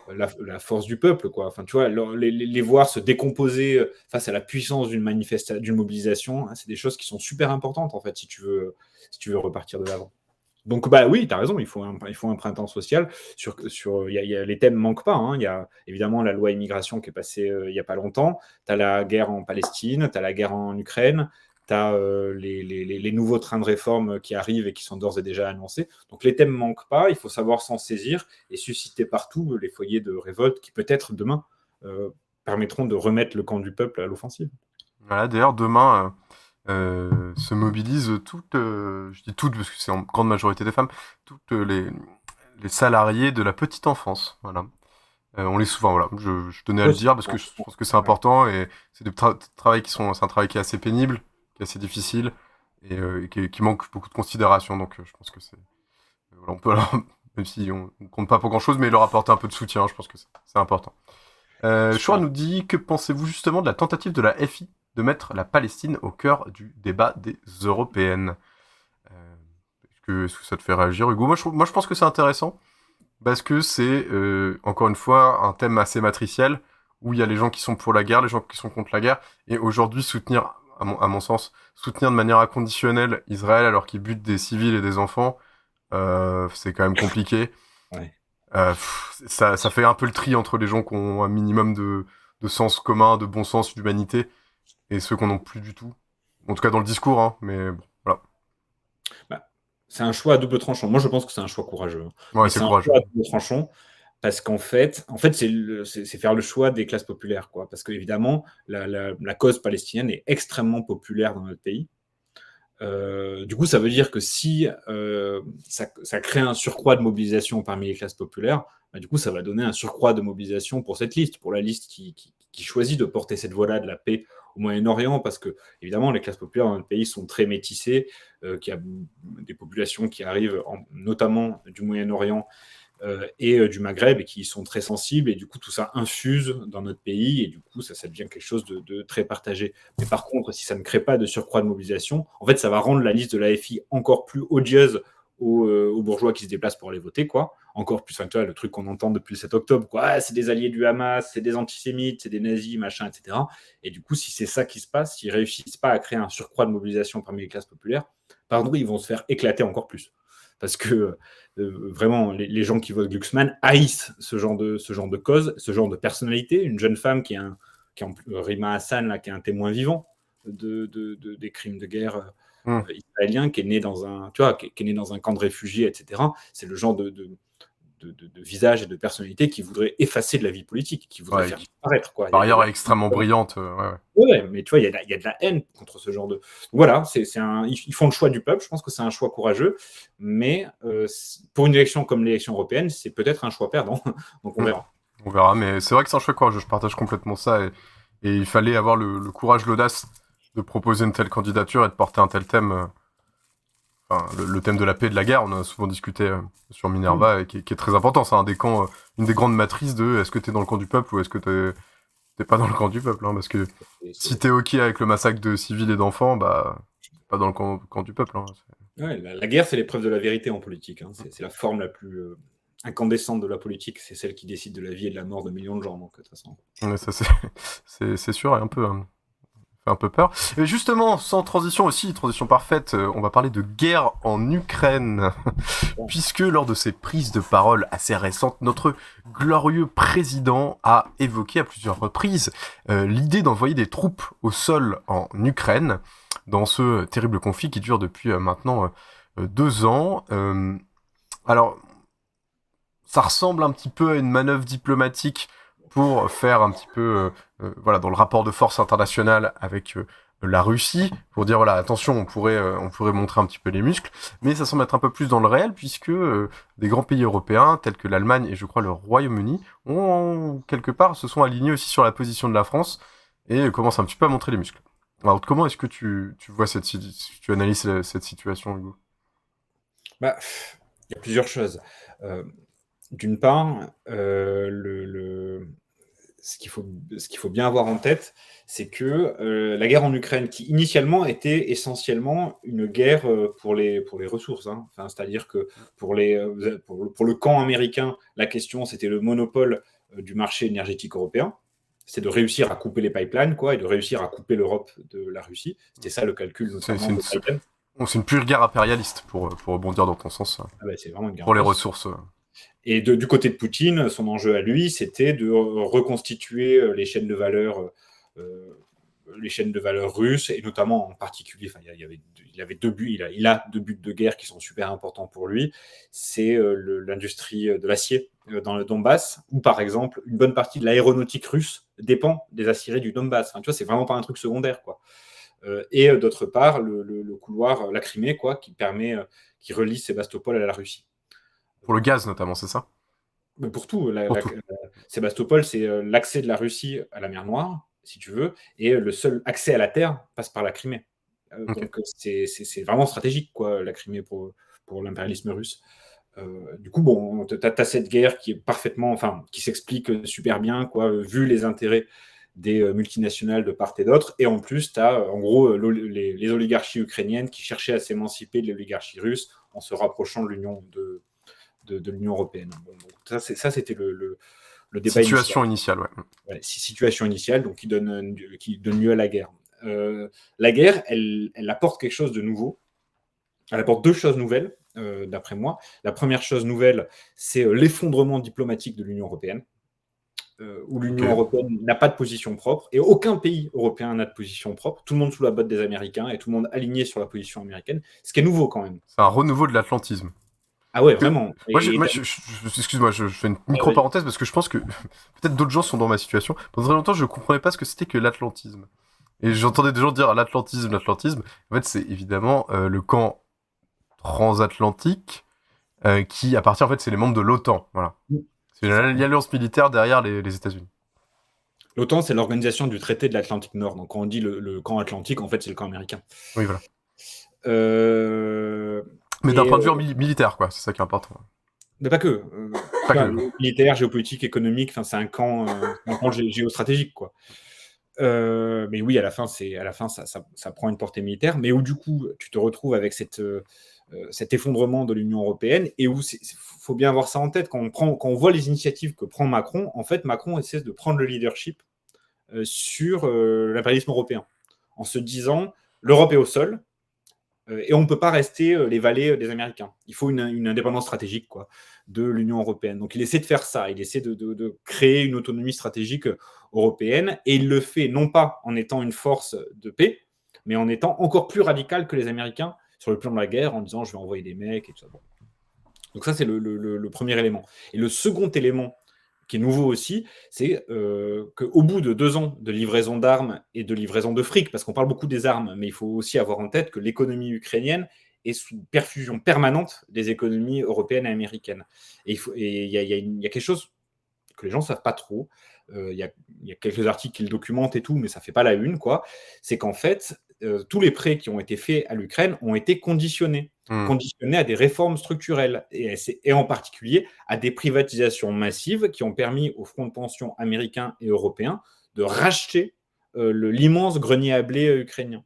la force du peuple, quoi. Enfin, tu vois, les voir se décomposer face à la puissance d'une mobilisation, hein, c'est des choses qui sont super importantes, en fait, si tu veux repartir de l'avant. Donc, bah oui, tu as raison, il faut un printemps social. Les thèmes ne manquent pas, hein. Il y a évidemment la loi immigration qui est passée il n'y a pas longtemps. Tu as la guerre en Palestine, tu as la guerre en Ukraine, tu as les nouveaux trains de réforme qui arrivent et qui sont d'ores et déjà annoncés. Donc, les thèmes ne manquent pas, il faut savoir s'en saisir et susciter partout les foyers de révolte qui, peut-être demain, permettront de remettre le camp du peuple à l'offensive. Voilà, d'ailleurs, demain se mobilisent toutes, je dis toutes parce que c'est en grande majorité des femmes, toutes les salariés de la petite enfance. Voilà. On les souvent, voilà. Je tenais à le dire parce que je pense que c'est important et c'est c'est un travail qui est assez pénible, qui est assez difficile et qui manque beaucoup de considération. Donc je pense que c'est, voilà, on peut même si on ne compte pas pour grand chose, mais leur apporter un peu de soutien, je pense que c'est important. Choura nous dit, que pensez-vous justement de la tentative de la FI de mettre la Palestine au cœur du débat des européennes? Est-ce que ça te fait réagir, Hugo? Moi, je pense que c'est intéressant, parce que c'est, encore une fois, un thème assez matriciel, où il y a les gens qui sont pour la guerre, les gens qui sont contre la guerre, et aujourd'hui, soutenir, à mon sens, soutenir de manière inconditionnelle Israël alors qu'il bute des civils et des enfants, c'est quand même compliqué. Ouais. Ça fait un peu le tri entre les gens qui ont un minimum de sens commun, de bon sens, d'humanité, et ceux qu'on n'ont plus du tout. En tout cas dans le discours, hein, mais bon, voilà. Bah, c'est un choix à double tranchant. Moi, je pense que c'est un choix courageux. Ouais, c'est courageux. Un choix à double tranchant parce qu'en fait c'est faire le choix des classes populaires, quoi. Parce qu'évidemment, la cause palestinienne est extrêmement populaire dans notre pays. Du coup, ça veut dire que si ça crée un surcroît de mobilisation parmi les classes populaires, bah, du coup, ça va donner un surcroît de mobilisation pour cette liste, pour la liste qui choisit de porter cette voie-là de la paix au Moyen-Orient, parce que, évidemment, les classes populaires dans notre pays sont très métissées, qu'il y a des populations qui arrivent, notamment du Moyen-Orient et du Maghreb, et qui sont très sensibles, et du coup, tout ça infuse dans notre pays, et du coup, ça devient quelque chose de très partagé. Mais par contre, si ça ne crée pas de surcroît de mobilisation, en fait, ça va rendre la liste de l'AFI encore plus odieuse aux bourgeois qui se déplacent pour aller voter, quoi. Encore plus, enfin, tu vois, le truc qu'on entend depuis le 7 octobre, quoi. Ah, c'est des alliés du Hamas, c'est des antisémites, c'est des nazis, machin, etc. Et du coup, si c'est ça qui se passe, s'ils réussissent pas à créer un surcroît de mobilisation parmi les classes populaires, pardon, ils vont se faire éclater encore plus. Parce que vraiment, les gens qui votent Glucksmann haïssent ce genre de cause, ce genre de personnalité. Une jeune femme qui est Rima Hassan, là, qui est un témoin vivant des crimes de guerre israéliens, qui est né dans un camp de réfugiés, etc. C'est le genre de visage et de personnalité qui voudrait effacer de la vie politique, qui voudrait faire disparaître, quoi. Par ailleurs, extrêmement brillante. Ouais, mais tu vois, il y a de la haine contre ce genre de... Voilà, ils font le choix du peuple, je pense que c'est un choix courageux, mais pour une élection comme l'élection européenne, c'est peut-être un choix perdant, donc on verra. On verra, mais c'est vrai que c'est un choix courageux, je partage complètement ça, et il fallait avoir le courage, l'audace de proposer une telle candidature et de porter un tel thème... le thème de la paix et de la guerre, on a souvent discuté sur Minerva, et qui est très important. C'est un des camps, une des grandes matrices de est-ce que t'es dans le camp du peuple ou est-ce que t'es pas dans le camp du peuple, hein, parce que si t'es OK avec le massacre de civils et d'enfants, bah t'es pas dans le camp du peuple. Hein. Ouais, la guerre, c'est l'épreuve de la vérité en politique. Hein. C'est la forme la plus incandescente de la politique. C'est celle qui décide de la vie et de la mort de millions de gens. Donc, de toute façon. Ouais, ça c'est sûr, et un peu peur. Et justement, sans transition parfaite, on va parler de guerre en Ukraine. Puisque lors de ses prises de parole assez récentes, notre glorieux président a évoqué à plusieurs reprises l'idée d'envoyer des troupes au sol en Ukraine, dans ce terrible conflit qui dure depuis maintenant 2 ans. Alors, ça ressemble un petit peu à une manœuvre diplomatique pour faire un petit peu, dans le rapport de force international avec la Russie, pour dire, voilà, attention, on pourrait montrer un petit peu les muscles, mais ça semble être un peu plus dans le réel, puisque des grands pays européens, tels que l'Allemagne et je crois le Royaume-Uni, quelque part, se sont alignés aussi sur la position de la France, et commencent un petit peu à montrer les muscles. Alors, comment est-ce que tu vois tu analyses cette situation, Hugo? Bah, il y a plusieurs choses. D'une part, ce qu'il faut bien avoir en tête, c'est que la guerre en Ukraine, qui initialement était essentiellement une guerre pour les ressources, hein. Enfin, c'est-à-dire que pour le camp américain, la question, c'était le monopole du marché énergétique européen. C'est de réussir à couper les pipelines, quoi, et de réussir à couper l'Europe de la Russie. C'était ça le calcul, notamment de Biden. C'est une pure guerre impérialiste, pour rebondir dans ton sens, C'est vraiment une guerre pour les impérialiste. ressources. Et du côté de Poutine, son enjeu à lui, c'était de reconstituer les chaînes de valeur russes, et notamment en particulier, il avait deux buts, il a deux buts de guerre qui sont super importants pour lui. C'est l'industrie de l'acier dans le Donbass, où par exemple une bonne partie de l'aéronautique russe dépend des aciéries du Donbass. Enfin, tu vois, c'est vraiment pas un truc secondaire, quoi. Et d'autre part, le couloir, la Crimée, quoi, qui relie Sébastopol à la Russie. Pour le gaz notamment, c'est ça? Mais pour tout. Pour tout. Sébastopol, c'est l'accès de la Russie à la mer Noire, si tu veux, et le seul accès à la terre passe par la Crimée. Donc c'est vraiment stratégique, quoi, la Crimée pour l'impérialisme russe. Du coup, bon, t'as cette guerre qui est parfaitement, qui s'explique super bien, quoi, vu les intérêts des multinationales de part et d'autre, et en plus, t'as en gros les oligarchies ukrainiennes qui cherchaient à s'émanciper de l'oligarchie russe en se rapprochant de l'Union européenne. Bon, donc ça c'était le débat situation initiale. Situation initiale, donc qui donne lieu à la guerre. La guerre, elle apporte quelque chose de nouveau. Elle apporte deux choses nouvelles, d'après moi. La première chose nouvelle, c'est l'effondrement diplomatique de l'Union européenne, où l'Union européenne n'a pas de position propre, et aucun pays européen n'a de position propre. Tout le monde sous la botte des Américains, et tout le monde aligné sur la position américaine, ce qui est nouveau quand même. C'est un renouveau de l'atlantisme. Ah ouais, vraiment. Excuse-moi, je fais une micro-parenthèse parce que je pense que peut-être d'autres gens sont dans ma situation. Pendant très longtemps, je comprenais pas ce que c'était que l'atlantisme. Et j'entendais des gens dire l'atlantisme. En fait, c'est évidemment le camp transatlantique qui appartient, en fait, c'est les membres de l'OTAN. Voilà. C'est l'alliance militaire derrière les États-Unis. L'OTAN, c'est l'organisation du traité de l'Atlantique Nord. Donc, quand on dit le camp atlantique, en fait, c'est le camp américain. Oui, voilà. Mais d'un point de vue militaire, quoi, c'est ça qui est important. Mais pas que. Militaire, géopolitique, économique, c'est un camp géostratégique, quoi. Mais oui, à la fin, ça prend une portée militaire, mais où du coup, tu te retrouves avec cet effondrement de l'Union européenne, et où faut bien avoir ça en tête. Quand on voit les initiatives que prend Macron, en fait, Macron essaie de prendre le leadership sur l'impérialisme européen, en se disant l'Europe est au sol, et on ne peut pas rester les valets des Américains. Il faut une indépendance stratégique, quoi, de l'Union européenne. Donc il essaie de faire ça, il essaie de créer une autonomie stratégique européenne, et il le fait non pas en étant une force de paix, mais en étant encore plus radical que les Américains sur le plan de la guerre, en disant je vais envoyer des mecs et tout ça. Bon. Donc ça, c'est le premier élément. Et le second élément qui est nouveau aussi, c'est qu'au bout de 2 ans de livraison d'armes et de livraison de fric, parce qu'on parle beaucoup des armes, mais il faut aussi avoir en tête que l'économie ukrainienne est sous perfusion permanente des économies européennes et américaines. Et il y a quelque chose que les gens ne savent pas trop. Il y a quelques articles qui le documentent et tout, mais ça ne fait pas la une, quoi. C'est qu'en fait, tous les prêts qui ont été faits à l'Ukraine ont été conditionnés à des réformes structurelles, et en particulier à des privatisations massives qui ont permis aux fonds de pension américains et européens de racheter l'immense grenier à blé ukrainien.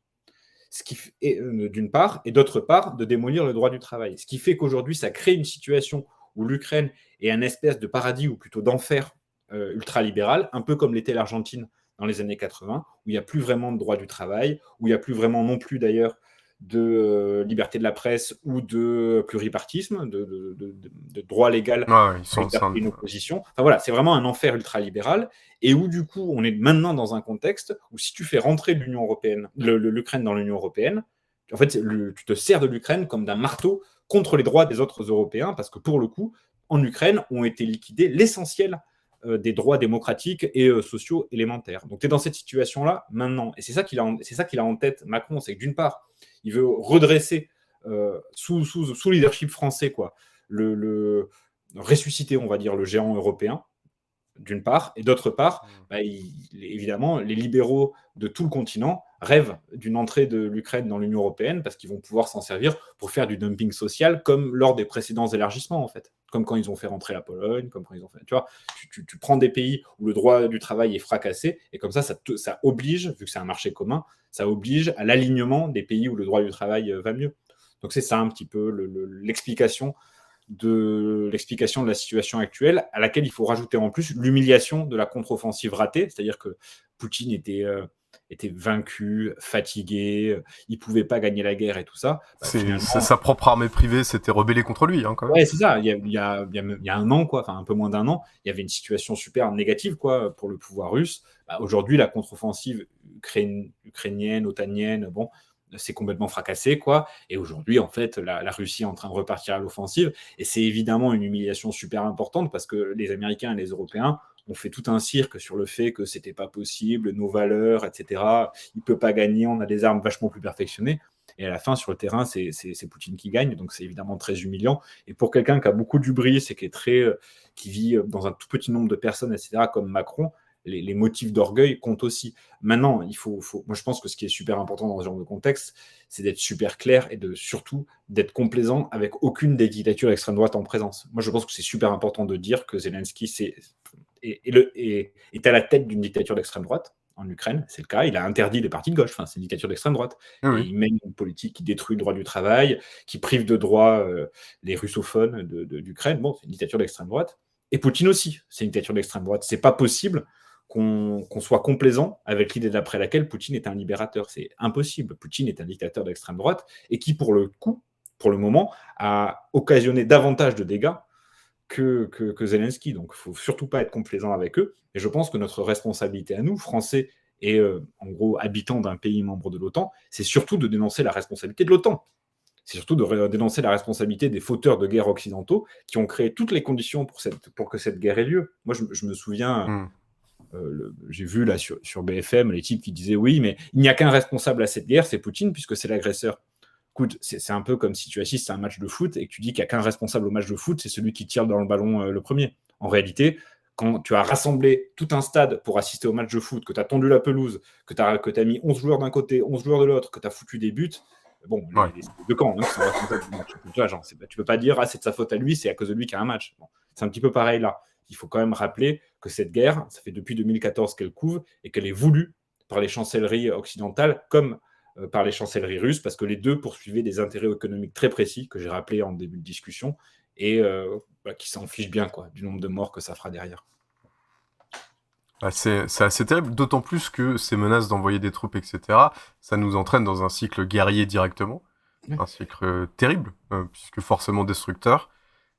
Ce qui est d'une part, et d'autre part, de démolir le droit du travail. Ce qui fait qu'aujourd'hui, ça crée une situation où l'Ukraine est un espèce de paradis, ou plutôt d'enfer ultralibéral, un peu comme l'était l'Argentine dans les années 80, où il n'y a plus vraiment de droit du travail, où il n'y a plus vraiment non plus d'ailleurs de liberté de la presse ou de pluripartisme, de droit légal d'exercer une opposition. Enfin voilà, c'est vraiment un enfer ultralibéral, et où du coup on est maintenant dans un contexte où si tu fais rentrer l'Union européenne, l'Ukraine dans l'Union européenne, en fait tu te sers de l'Ukraine comme d'un marteau contre les droits des autres Européens, parce que pour le coup, en Ukraine ont été liquidés l'essentiel des droits démocratiques et sociaux élémentaires. Donc tu es dans cette situation-là maintenant. Et c'est ça qu'il a en tête, Macron, c'est que d'une part, il veut redresser sous leadership français, quoi, ressusciter, on va dire, le géant européen, d'une part, et d'autre part, évidemment, les libéraux de tout le continent rêvent d'une entrée de l'Ukraine dans l'Union européenne, parce qu'ils vont pouvoir s'en servir pour faire du dumping social, comme lors des précédents élargissements, en fait. Comme quand ils ont fait rentrer la Pologne, comme quand ils ont fait... Tu vois, tu prends des pays où le droit du travail est fracassé, et comme ça oblige, vu que c'est un marché commun, ça oblige à l'alignement des pays où le droit du travail va mieux. Donc c'est ça un petit peu l'explication de la situation actuelle, à laquelle il faut rajouter en plus l'humiliation de la contre-offensive ratée, c'est-à-dire que Poutine était étaient vaincus, fatigués, ils pouvaient pas gagner la guerre et tout ça. Finalement... Sa propre armée privée s'était rebellée contre lui, quand même. Ouais, c'est ça. Il y a un an, quoi, enfin un peu moins d'1 an, il y avait une situation super négative, quoi, pour le pouvoir russe. Aujourd'hui, la contre-offensive ukrainienne, otanienne, bon, c'est complètement fracassé, quoi. Et aujourd'hui, en fait, la Russie est en train de repartir à l'offensive. Et c'est évidemment une humiliation super importante parce que les Américains et les Européens ont fait tout un cirque sur le fait que c'était pas possible, nos valeurs, etc. Il peut pas gagner, on a des armes vachement plus perfectionnées. Et à la fin, sur le terrain, c'est Poutine qui gagne. Donc, c'est évidemment très humiliant. Et pour quelqu'un qui a beaucoup d'hubris et qui vit dans un tout petit nombre de personnes, etc., comme Macron, les motifs d'orgueil comptent aussi. Maintenant, moi, je pense que ce qui est super important dans ce genre de contexte, c'est d'être super clair et surtout d'être complaisant avec aucune des dictatures d'extrême droite en présence. Moi, je pense que c'est super important de dire que Zelensky est à la tête d'une dictature d'extrême droite. En Ukraine, c'est le cas. Il a interdit les partis de gauche. C'est une dictature d'extrême droite. Oui. Et il mène une politique qui détruit le droit du travail, qui prive de droits les russophones d'Ukraine. Bon, c'est une dictature d'extrême droite. Et Poutine aussi, c'est une dictature d'extrême droite. C'est pas possible qu'on soit complaisant avec l'idée d'après laquelle Poutine est un libérateur. C'est impossible. Poutine est un dictateur d'extrême droite et qui, pour le moment, a occasionné davantage de dégâts que Zelensky. Donc, il ne faut surtout pas être complaisant avec eux. Et je pense que notre responsabilité à nous, Français et en gros habitants d'un pays membre de l'OTAN, c'est surtout de dénoncer la responsabilité de l'OTAN. C'est surtout de dénoncer la responsabilité des fauteurs de guerre occidentaux qui ont créé toutes les conditions pour que cette guerre ait lieu. Moi, je me souviens... j'ai vu là sur BFM les types qui disaient oui, mais il n'y a qu'un responsable à cette guerre, c'est Poutine, puisque c'est l'agresseur. Écoute, c'est un peu comme si tu assistes à un match de foot et que tu dis qu'il n'y a qu'un responsable au match de foot, c'est celui qui tire dans le ballon le premier. En réalité, quand tu as rassemblé tout un stade pour assister au match de foot, que tu as tendu la pelouse, que tu as mis 11 joueurs d'un côté, 11 joueurs de l'autre, que tu as foutu des buts, bon, les deux camps, qui sont responsables du match. Tu peux pas dire c'est de sa faute à lui, c'est à cause de lui qu'il y a un match. Bon, c'est un petit peu pareil là. Il faut quand même rappeler que cette guerre, ça fait depuis 2014 qu'elle couve et qu'elle est voulue par les chancelleries occidentales comme par les chancelleries russes, parce que les deux poursuivaient des intérêts économiques très précis, que j'ai rappelé en début de discussion, et qui s'en fichent bien du nombre de morts que ça fera derrière. C'est assez terrible, d'autant plus que ces menaces d'envoyer des troupes, etc., ça nous entraîne dans un cycle guerrier directement, un cycle terrible, puisque forcément destructeur.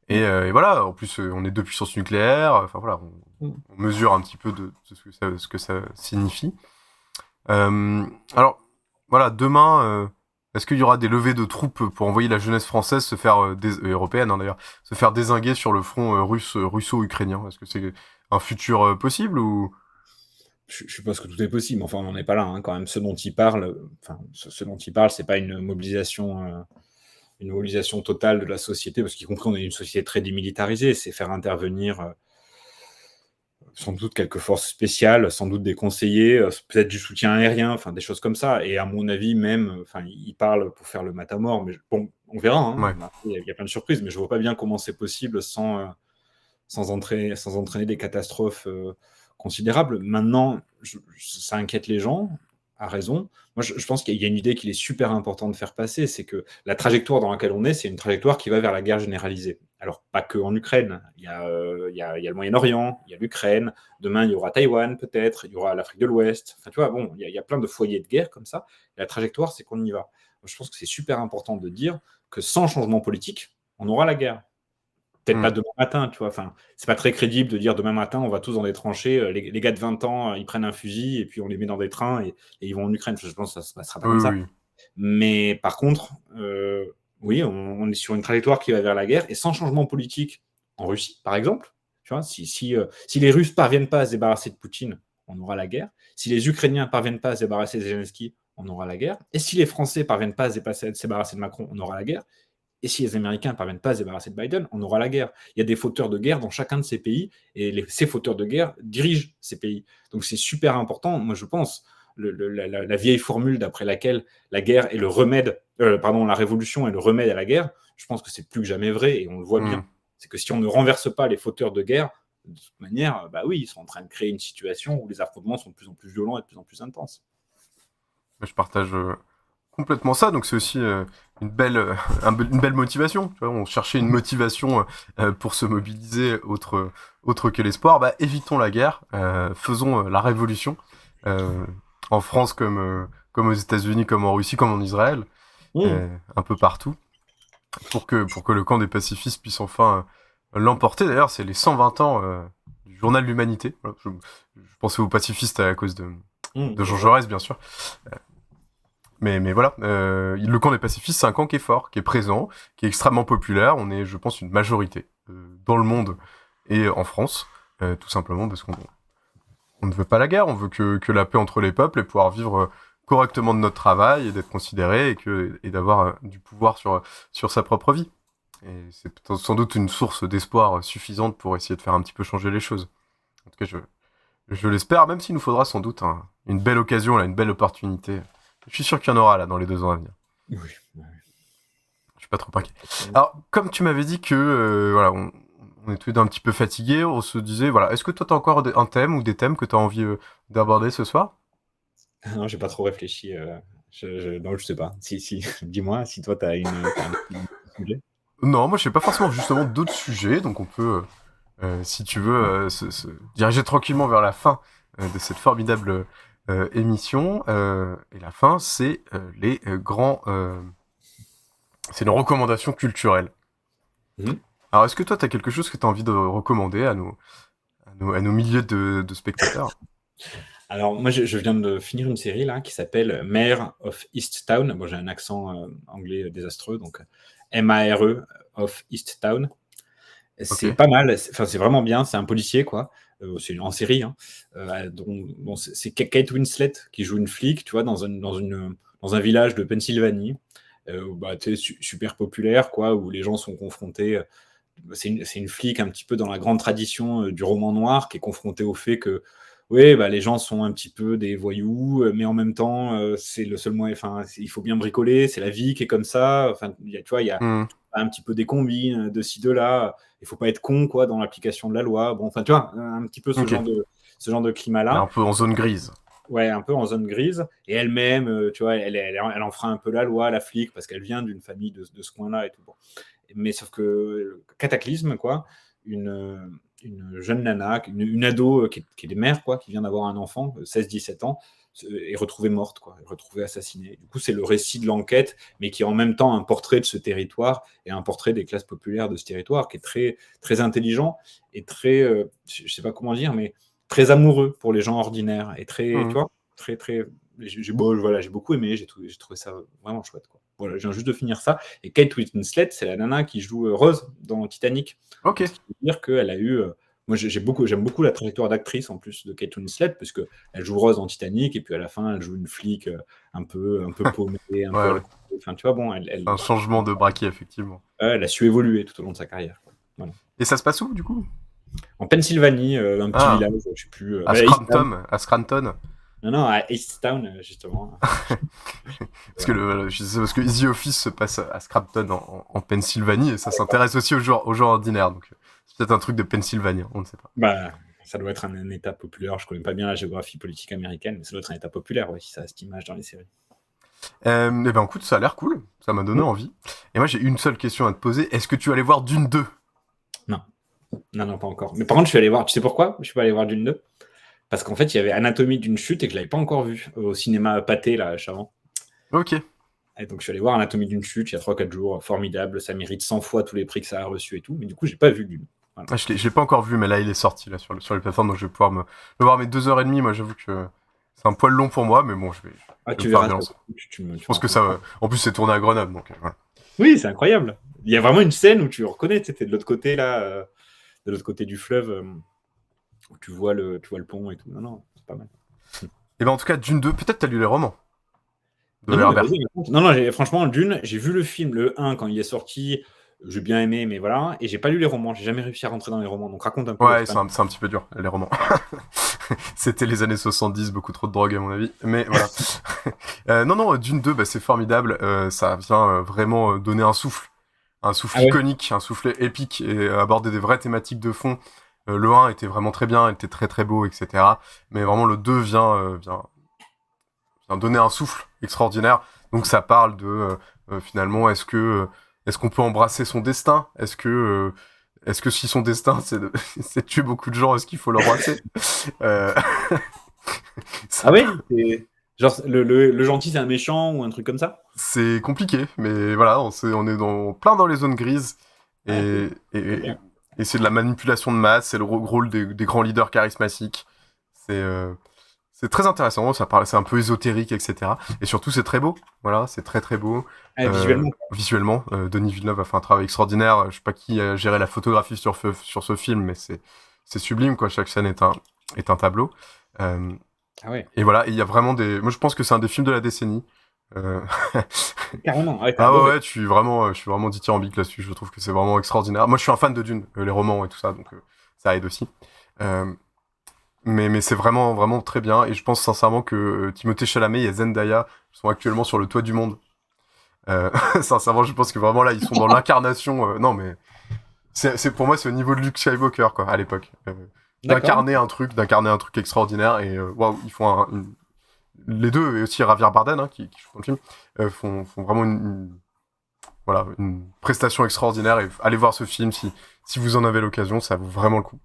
Et voilà, en plus, on est deux puissances nucléaires, enfin voilà, on mesure un petit peu de ce que ça signifie. Alors, voilà, demain, est-ce qu'il y aura des levées de troupes pour envoyer la jeunesse française se faire, européenne d'ailleurs, se faire dézinguer sur le front russo-ukrainien? Est-ce que c'est un futur possible ou... Je suppose que tout est possible, enfin on n'en est pas là, quand même. Ce dont il parle, c'est pas une mobilisation totale de la société, parce qu'y compris on est une société très démilitarisée, c'est faire intervenir sans doute quelques forces spéciales, sans doute des conseillers, peut-être du soutien aérien, enfin des choses comme ça. Et à mon avis même, il parle pour faire le matamor, mais bon, on verra. Ouais. Il y a plein de surprises, mais je vois pas bien comment c'est possible sans entraîner des catastrophes considérables. Maintenant, ça inquiète les gens, à raison. Moi, je pense qu'il y a une idée qu'il est super important de faire passer, c'est que la trajectoire dans laquelle on est, c'est une trajectoire qui va vers la guerre généralisée. Alors, pas que en Ukraine. Il y a le Moyen-Orient, il y a l'Ukraine. Demain, il y aura Taïwan, peut-être. Il y aura l'Afrique de l'Ouest. Enfin, tu vois, bon, il y a plein de foyers de guerre comme ça. Et la trajectoire, c'est qu'on y va. Moi, je pense que c'est super important de dire que sans changement politique, on aura la guerre. Peut-être pas demain matin, tu vois. Enfin, c'est pas très crédible de dire demain matin, on va tous dans des tranchées. Les gars de 20 ans, ils prennent un fusil et puis on les met dans des trains et ils vont en Ukraine. Je pense que ça se passera pas comme ça. Mais par contre, oui, on est sur une trajectoire qui va vers la guerre et sans changement politique en Russie, par exemple. Tu vois, si les Russes parviennent pas à se débarrasser de Poutine, on aura la guerre. Si les Ukrainiens parviennent pas à se débarrasser de Zelensky, on aura la guerre. Et si les Français parviennent pas à se débarrasser de Macron, on aura la guerre. Et si les Américains ne parviennent pas à se débarrasser de Biden, on aura la guerre. Il y a des fauteurs de guerre dans chacun de ces pays, et ces fauteurs de guerre dirigent ces pays. Donc c'est super important. Moi, je pense, la vieille formule d'après laquelle la guerre est le remède, la révolution est le remède à la guerre, je pense que c'est plus que jamais vrai, et on le voit bien. C'est que si on ne renverse pas les fauteurs de guerre, de toute manière, ils sont en train de créer une situation où les affrontements sont de plus en plus violents et de plus en plus intenses. Je partage complètement ça, donc c'est aussi une belle motivation. Tu vois, on cherchait une motivation pour se mobiliser autre que l'espoir. Évitons la guerre, faisons la révolution. en France comme aux États-Unis, comme en Russie, comme en Israël, un peu partout, pour que le camp des pacifistes puisse enfin l'emporter. D'ailleurs, c'est les 120 ans du journal de l'Humanité. Voilà, je pensais aux pacifistes à cause de Jean Jaurès, bien sûr. Mais voilà, le camp des pacifistes, c'est un camp qui est fort, qui est présent, qui est extrêmement populaire. On est, je pense, une majorité dans le monde et en France, tout simplement parce qu'on ne veut pas la guerre, on veut que la paix entre les peuples et pouvoir vivre correctement de notre travail et d'être considéré et d'avoir du pouvoir sur sa propre vie. Et c'est sans doute une source d'espoir suffisante pour essayer de faire un petit peu changer les choses. En tout cas, je l'espère, même s'il nous faudra sans doute une belle occasion, là, une belle opportunité. Je suis sûr qu'il y en aura là dans les 2 ans à venir. Oui. Je suis pas trop inquiet. Alors, comme tu m'avais dit que voilà, on est tous les deux un petit peu fatigués, on se disait, voilà, est-ce que toi t'as encore un thème ou des thèmes que t'as envie d'aborder ce soir? Non, j'ai pas trop réfléchi. Non, je sais pas. Si, dis-moi si toi t'as un sujet. Non, moi je sais pas forcément justement d'autres sujets, donc on peut, si tu veux, se diriger tranquillement vers la fin de cette formidable émission. Et la fin, c'est les grands... c'est nos recommandations culturelles. Alors, est-ce que toi, tu as quelque chose que tu as envie de recommander à nos milliers de spectateurs? Alors, moi, je viens de finir une série là qui s'appelle Mayor of Easttown. Bon, j'ai un accent anglais désastreux, donc M-A-R-E of Easttown. C'est pas mal, c'est vraiment bien, c'est un policier, quoi. C'est en série, hein. C'est Kate Winslet qui joue une flic, tu vois, dans un village de Pennsylvanie, super populaire, quoi, où les gens sont confrontés. C'est une flic un petit peu dans la grande tradition du roman noir, qui est confrontée au fait que les gens sont un petit peu des voyous, mais en même temps, c'est le seul moyen. Enfin, il faut bien bricoler, c'est la vie qui est comme ça. Enfin, tu vois, il y a un petit peu des combines de ci, de là. Il faut pas être con, quoi, dans l'application de la loi. Bon, enfin, tu vois, un petit peu ce genre de climat-là. Un peu en zone grise. Ouais, un peu en zone grise. Et elle-même, tu vois, elle enfreint un peu la loi, la flic, parce qu'elle vient d'une famille de ce coin-là et tout. Bon. Mais sauf que cataclysme, quoi, une jeune nana, une ado qui est mère, quoi, qui vient d'avoir un enfant, 16-17 ans, est retrouvée morte, quoi, est retrouvée assassinée. Du coup, c'est le récit de l'enquête, mais qui est en même temps un portrait de ce territoire et un portrait des classes populaires de ce territoire, qui est très, très intelligent et très, je sais pas comment dire, mais très amoureux pour les gens ordinaires et très, tu vois, très, très. J'ai beaucoup aimé, j'ai trouvé ça vraiment chouette, quoi. Voilà, je viens juste de finir ça. Et Kate Winslet, c'est la nana qui joue Rose dans Titanic. Ce qui veut dire qu'elle a eu. Moi, j'aime beaucoup la trajectoire d'actrice en plus de Kate Winslet, parce qu'elle joue Rose dans Titanic, et puis à la fin, elle joue une flic un peu paumée, peu. Enfin, tu vois, bon, un changement de braquet, effectivement. Elle a su évoluer tout au long de sa carrière. Voilà. Et ça se passe où, du coup? En Pennsylvanie, un petit village, je sais plus. À Scranton. Non, à Easttown, justement. Parce que Easy Office se passe à Scranton, en Pennsylvanie, et ça s'intéresse aussi aux gens ordinaires. Donc, c'est peut-être un truc de Pennsylvanie, on ne sait pas. Bah, ça doit être un État populaire. Je ne connais pas bien la géographie politique américaine, mais ça doit être un État populaire, si ça a cette image dans les séries. Eh ben, écoute, ça a l'air cool. Ça m'a donné envie. Et moi, j'ai une seule question à te poser. Est-ce que tu vas aller voir Dune 2? Non, pas encore. Mais par contre, je suis allé voir. Tu sais pourquoi je suis pas allé voir Dune 2? Parce qu'en fait, il y avait Anatomie d'une chute et que je l'avais pas encore vu au cinéma Pathé, là, à Chavant. Ok. Et donc, je suis allé voir Anatomie d'une chute il y a 3-4 jours. Formidable, ça mérite 100 fois tous les prix que ça a reçu et tout. Mais du coup, j'ai pas vu Dune. Voilà. Je l'ai pas encore vu, mais là, il est sorti là, sur les plateformes, donc je vais pouvoir le voir. Mais 2h30, moi, j'avoue que c'est un poil long pour moi, mais bon, je vais tu verras. Je pense que ça va. En plus, c'est tourné à Grenoble, donc voilà. Oui, c'est incroyable. Il y a vraiment une scène où tu reconnais, tu étais de l'autre côté, là, de l'autre côté du fleuve. Où tu vois le pont et tout. Non, c'est pas mal. Et ben en tout cas, Dune 2, peut-être t'as lu les romans de Non, Herbert. franchement, Dune, j'ai vu le film, le 1, quand il est sorti, j'ai bien aimé, mais voilà, et j'ai pas lu les romans, j'ai jamais réussi à rentrer dans les romans, donc raconte un peu. Ouais, c'est un petit peu dur, les romans. C'était les années 70, beaucoup trop de drogue à mon avis, mais voilà. Non, Dune 2, c'est formidable, ça vient vraiment donner un souffle iconique, un souffle épique, et aborder des vraies thématiques de fond. Le 1 était vraiment très bien, il était très très beau, etc. Mais vraiment le 2 vient donner un souffle extraordinaire. Donc ça parle de finalement est-ce qu'on peut embrasser son destin? Est-ce que si son destin c'est de tuer beaucoup de gens, est-ce qu'il faut l'embrasser? Ah oui, Genre, le gentil, c'est un méchant ou un truc comme ça? C'est compliqué, mais voilà, on est plein dans les zones grises. Et c'est de la manipulation de masse, c'est le rôle des grands leaders charismatiques. C'est très intéressant, c'est un peu ésotérique, etc. Et surtout, c'est très beau. Voilà, c'est très très beau. Visuellement. Denis Villeneuve a fait un travail extraordinaire. Je sais pas qui a géré la photographie sur ce film, mais c'est sublime, quoi. Chaque scène est un tableau. Ah ouais. Et voilà, il y a vraiment moi, je pense que c'est un des films de la décennie. Carrément. Ouais, je suis vraiment dithyrambique là-dessus. Je trouve que c'est vraiment extraordinaire. Moi, je suis un fan de Dune, les romans et tout ça, donc ça aide aussi. Mais c'est vraiment, vraiment très bien. Et je pense sincèrement que Timothée Chalamet et Zendaya sont actuellement sur le toit du monde. Sincèrement, je pense que vraiment là, ils sont dans l'incarnation. Non, mais pour moi, c'est au niveau de Luke Skywalker, quoi, à l'époque. D'incarner un truc extraordinaire. Et waouh, ils font les deux, et aussi Javier Bardem, hein, qui joue dans le film, font vraiment une prestation extraordinaire. Et allez voir ce film si vous en avez l'occasion, ça vaut vraiment le coup.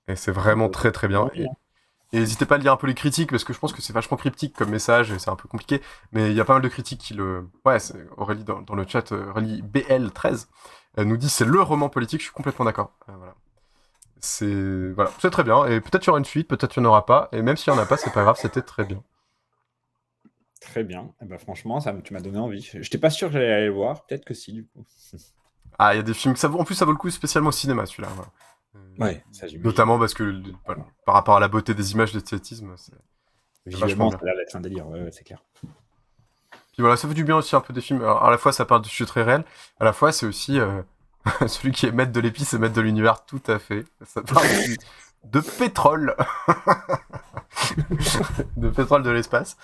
Et c'est vraiment très très bien. Et n'hésitez pas à lire un peu les critiques, parce que je pense que c'est vachement cryptique comme message, et c'est un peu compliqué. Mais il y a pas mal de critiques qui le... Ouais, Aurélie dans le chat, Aurélie BL13, nous dit c'est le roman politique, je suis complètement d'accord. Voilà. C'est très bien. Et peut-être il y aura une suite, peut-être il n'y en aura pas. Et même s'il n'y en a pas, c'est pas grave, c'était très bien. Très bien. Eh ben, franchement, tu m'as donné envie. Je n'étais pas sûr que j'allais aller le voir. Peut-être que si, du coup. Ah, il y a des films en plus, ça vaut le coup, spécialement au cinéma, celui-là. Voilà. Ouais, ça j'imagine. Notamment parce que, par rapport à la beauté des images, l'esthétisme, visuellement, ça a l'air d'être un délire, ouais, c'est clair. Puis voilà, ça fait du bien aussi un peu des films. Alors, à la fois, ça parle de sujets très réels, à la fois, c'est aussi celui qui est maître de l'épice et maître de l'univers, tout à fait. Ça parle aussi de pétrole. De pétrole de l'espace.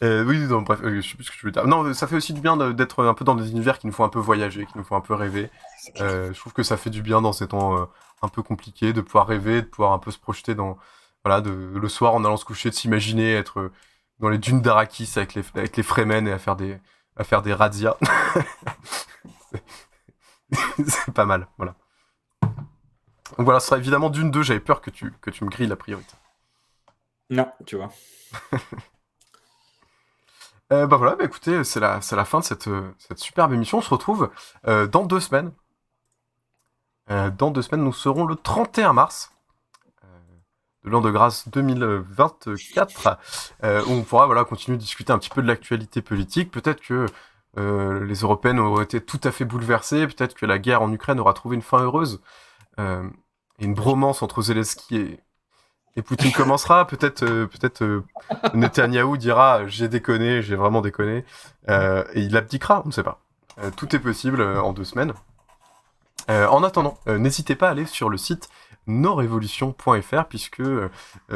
Oui, non, bref, je sais plus ce que je veux dire. Non, ça fait aussi du bien d'être un peu dans des univers qui nous font un peu voyager, qui nous font un peu rêver. Je trouve que ça fait du bien dans ces temps un peu compliqués, de pouvoir rêver, de pouvoir un peu se projeter le soir en allant se coucher, de s'imaginer être dans les dunes d'Arrakis avec les Fremen et à faire des razzias. C'est pas mal, voilà. Donc voilà, ce sera évidemment Dune 2, j'avais peur que tu me grilles la priorité. Non, tu vois. Voilà, écoutez, c'est la fin de cette superbe émission. On se retrouve dans 2 semaines. Dans 2 semaines, nous serons le 31 mars de l'an de grâce 2024, où on pourra continuer de discuter un petit peu de l'actualité politique. Peut-être que les Européennes auront été tout à fait bouleversées, peut-être que la guerre en Ukraine aura trouvé une fin heureuse, et une bromance entre Zelensky et Poutine commencera. Peut-être Netanyahou dira j'ai déconné, j'ai vraiment déconné, et il abdiquera, on ne sait pas. Tout est possible en 2 semaines. En attendant, n'hésitez pas à aller sur le site nosrevolutions.fr, puisque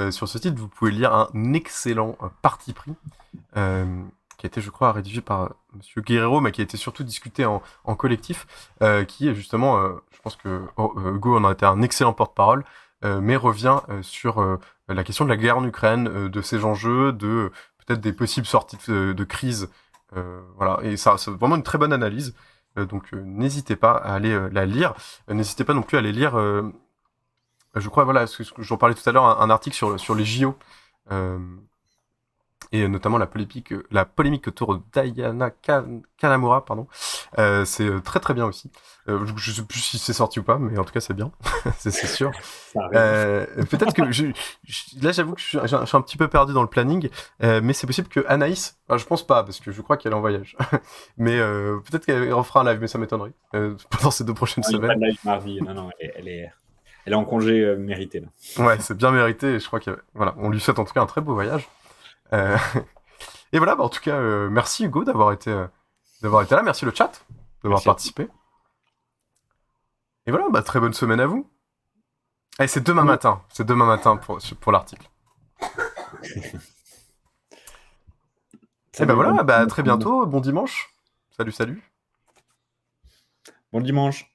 sur ce site vous pouvez lire un excellent parti pris qui a été, je crois, rédigé par Monsieur Guerrero, mais qui a été surtout discuté en collectif, qui est justement, je pense que Hugo en a été un excellent porte-parole, mais revient sur la question de la guerre en Ukraine, de ses enjeux, de peut-être des possibles sorties de crise. Voilà, et ça, c'est vraiment une très bonne analyse. Donc n'hésitez pas à aller la lire. N'hésitez pas non plus à aller lire, je crois, voilà, ce que j'en parlais tout à l'heure, un article sur les JO. Et notamment la polémique autour de Diana Kanamura, pardon. C'est très très bien aussi. Je sais plus si c'est sorti ou pas, mais en tout cas c'est bien, c'est sûr. Peut-être que là j'avoue que je suis un petit peu perdu dans le planning, mais c'est possible que Anaïs, je pense pas parce que je crois qu'elle est en voyage, mais peut-être qu'elle refera un live, mais ça m'étonnerait pendant ces 2 prochaines semaines. Pas de live mardi, non, elle est en congé mérité là. Ouais, c'est bien mérité. Et je crois que voilà, on lui souhaite en tout cas un très beau voyage. Et voilà, en tout cas, merci Hugo d'avoir été là, merci le chat d'avoir participé. Et voilà, très bonne semaine à vous. Allez, c'est demain matin pour l'article. Et voilà, à très bientôt, bon dimanche. Salut. Bon dimanche.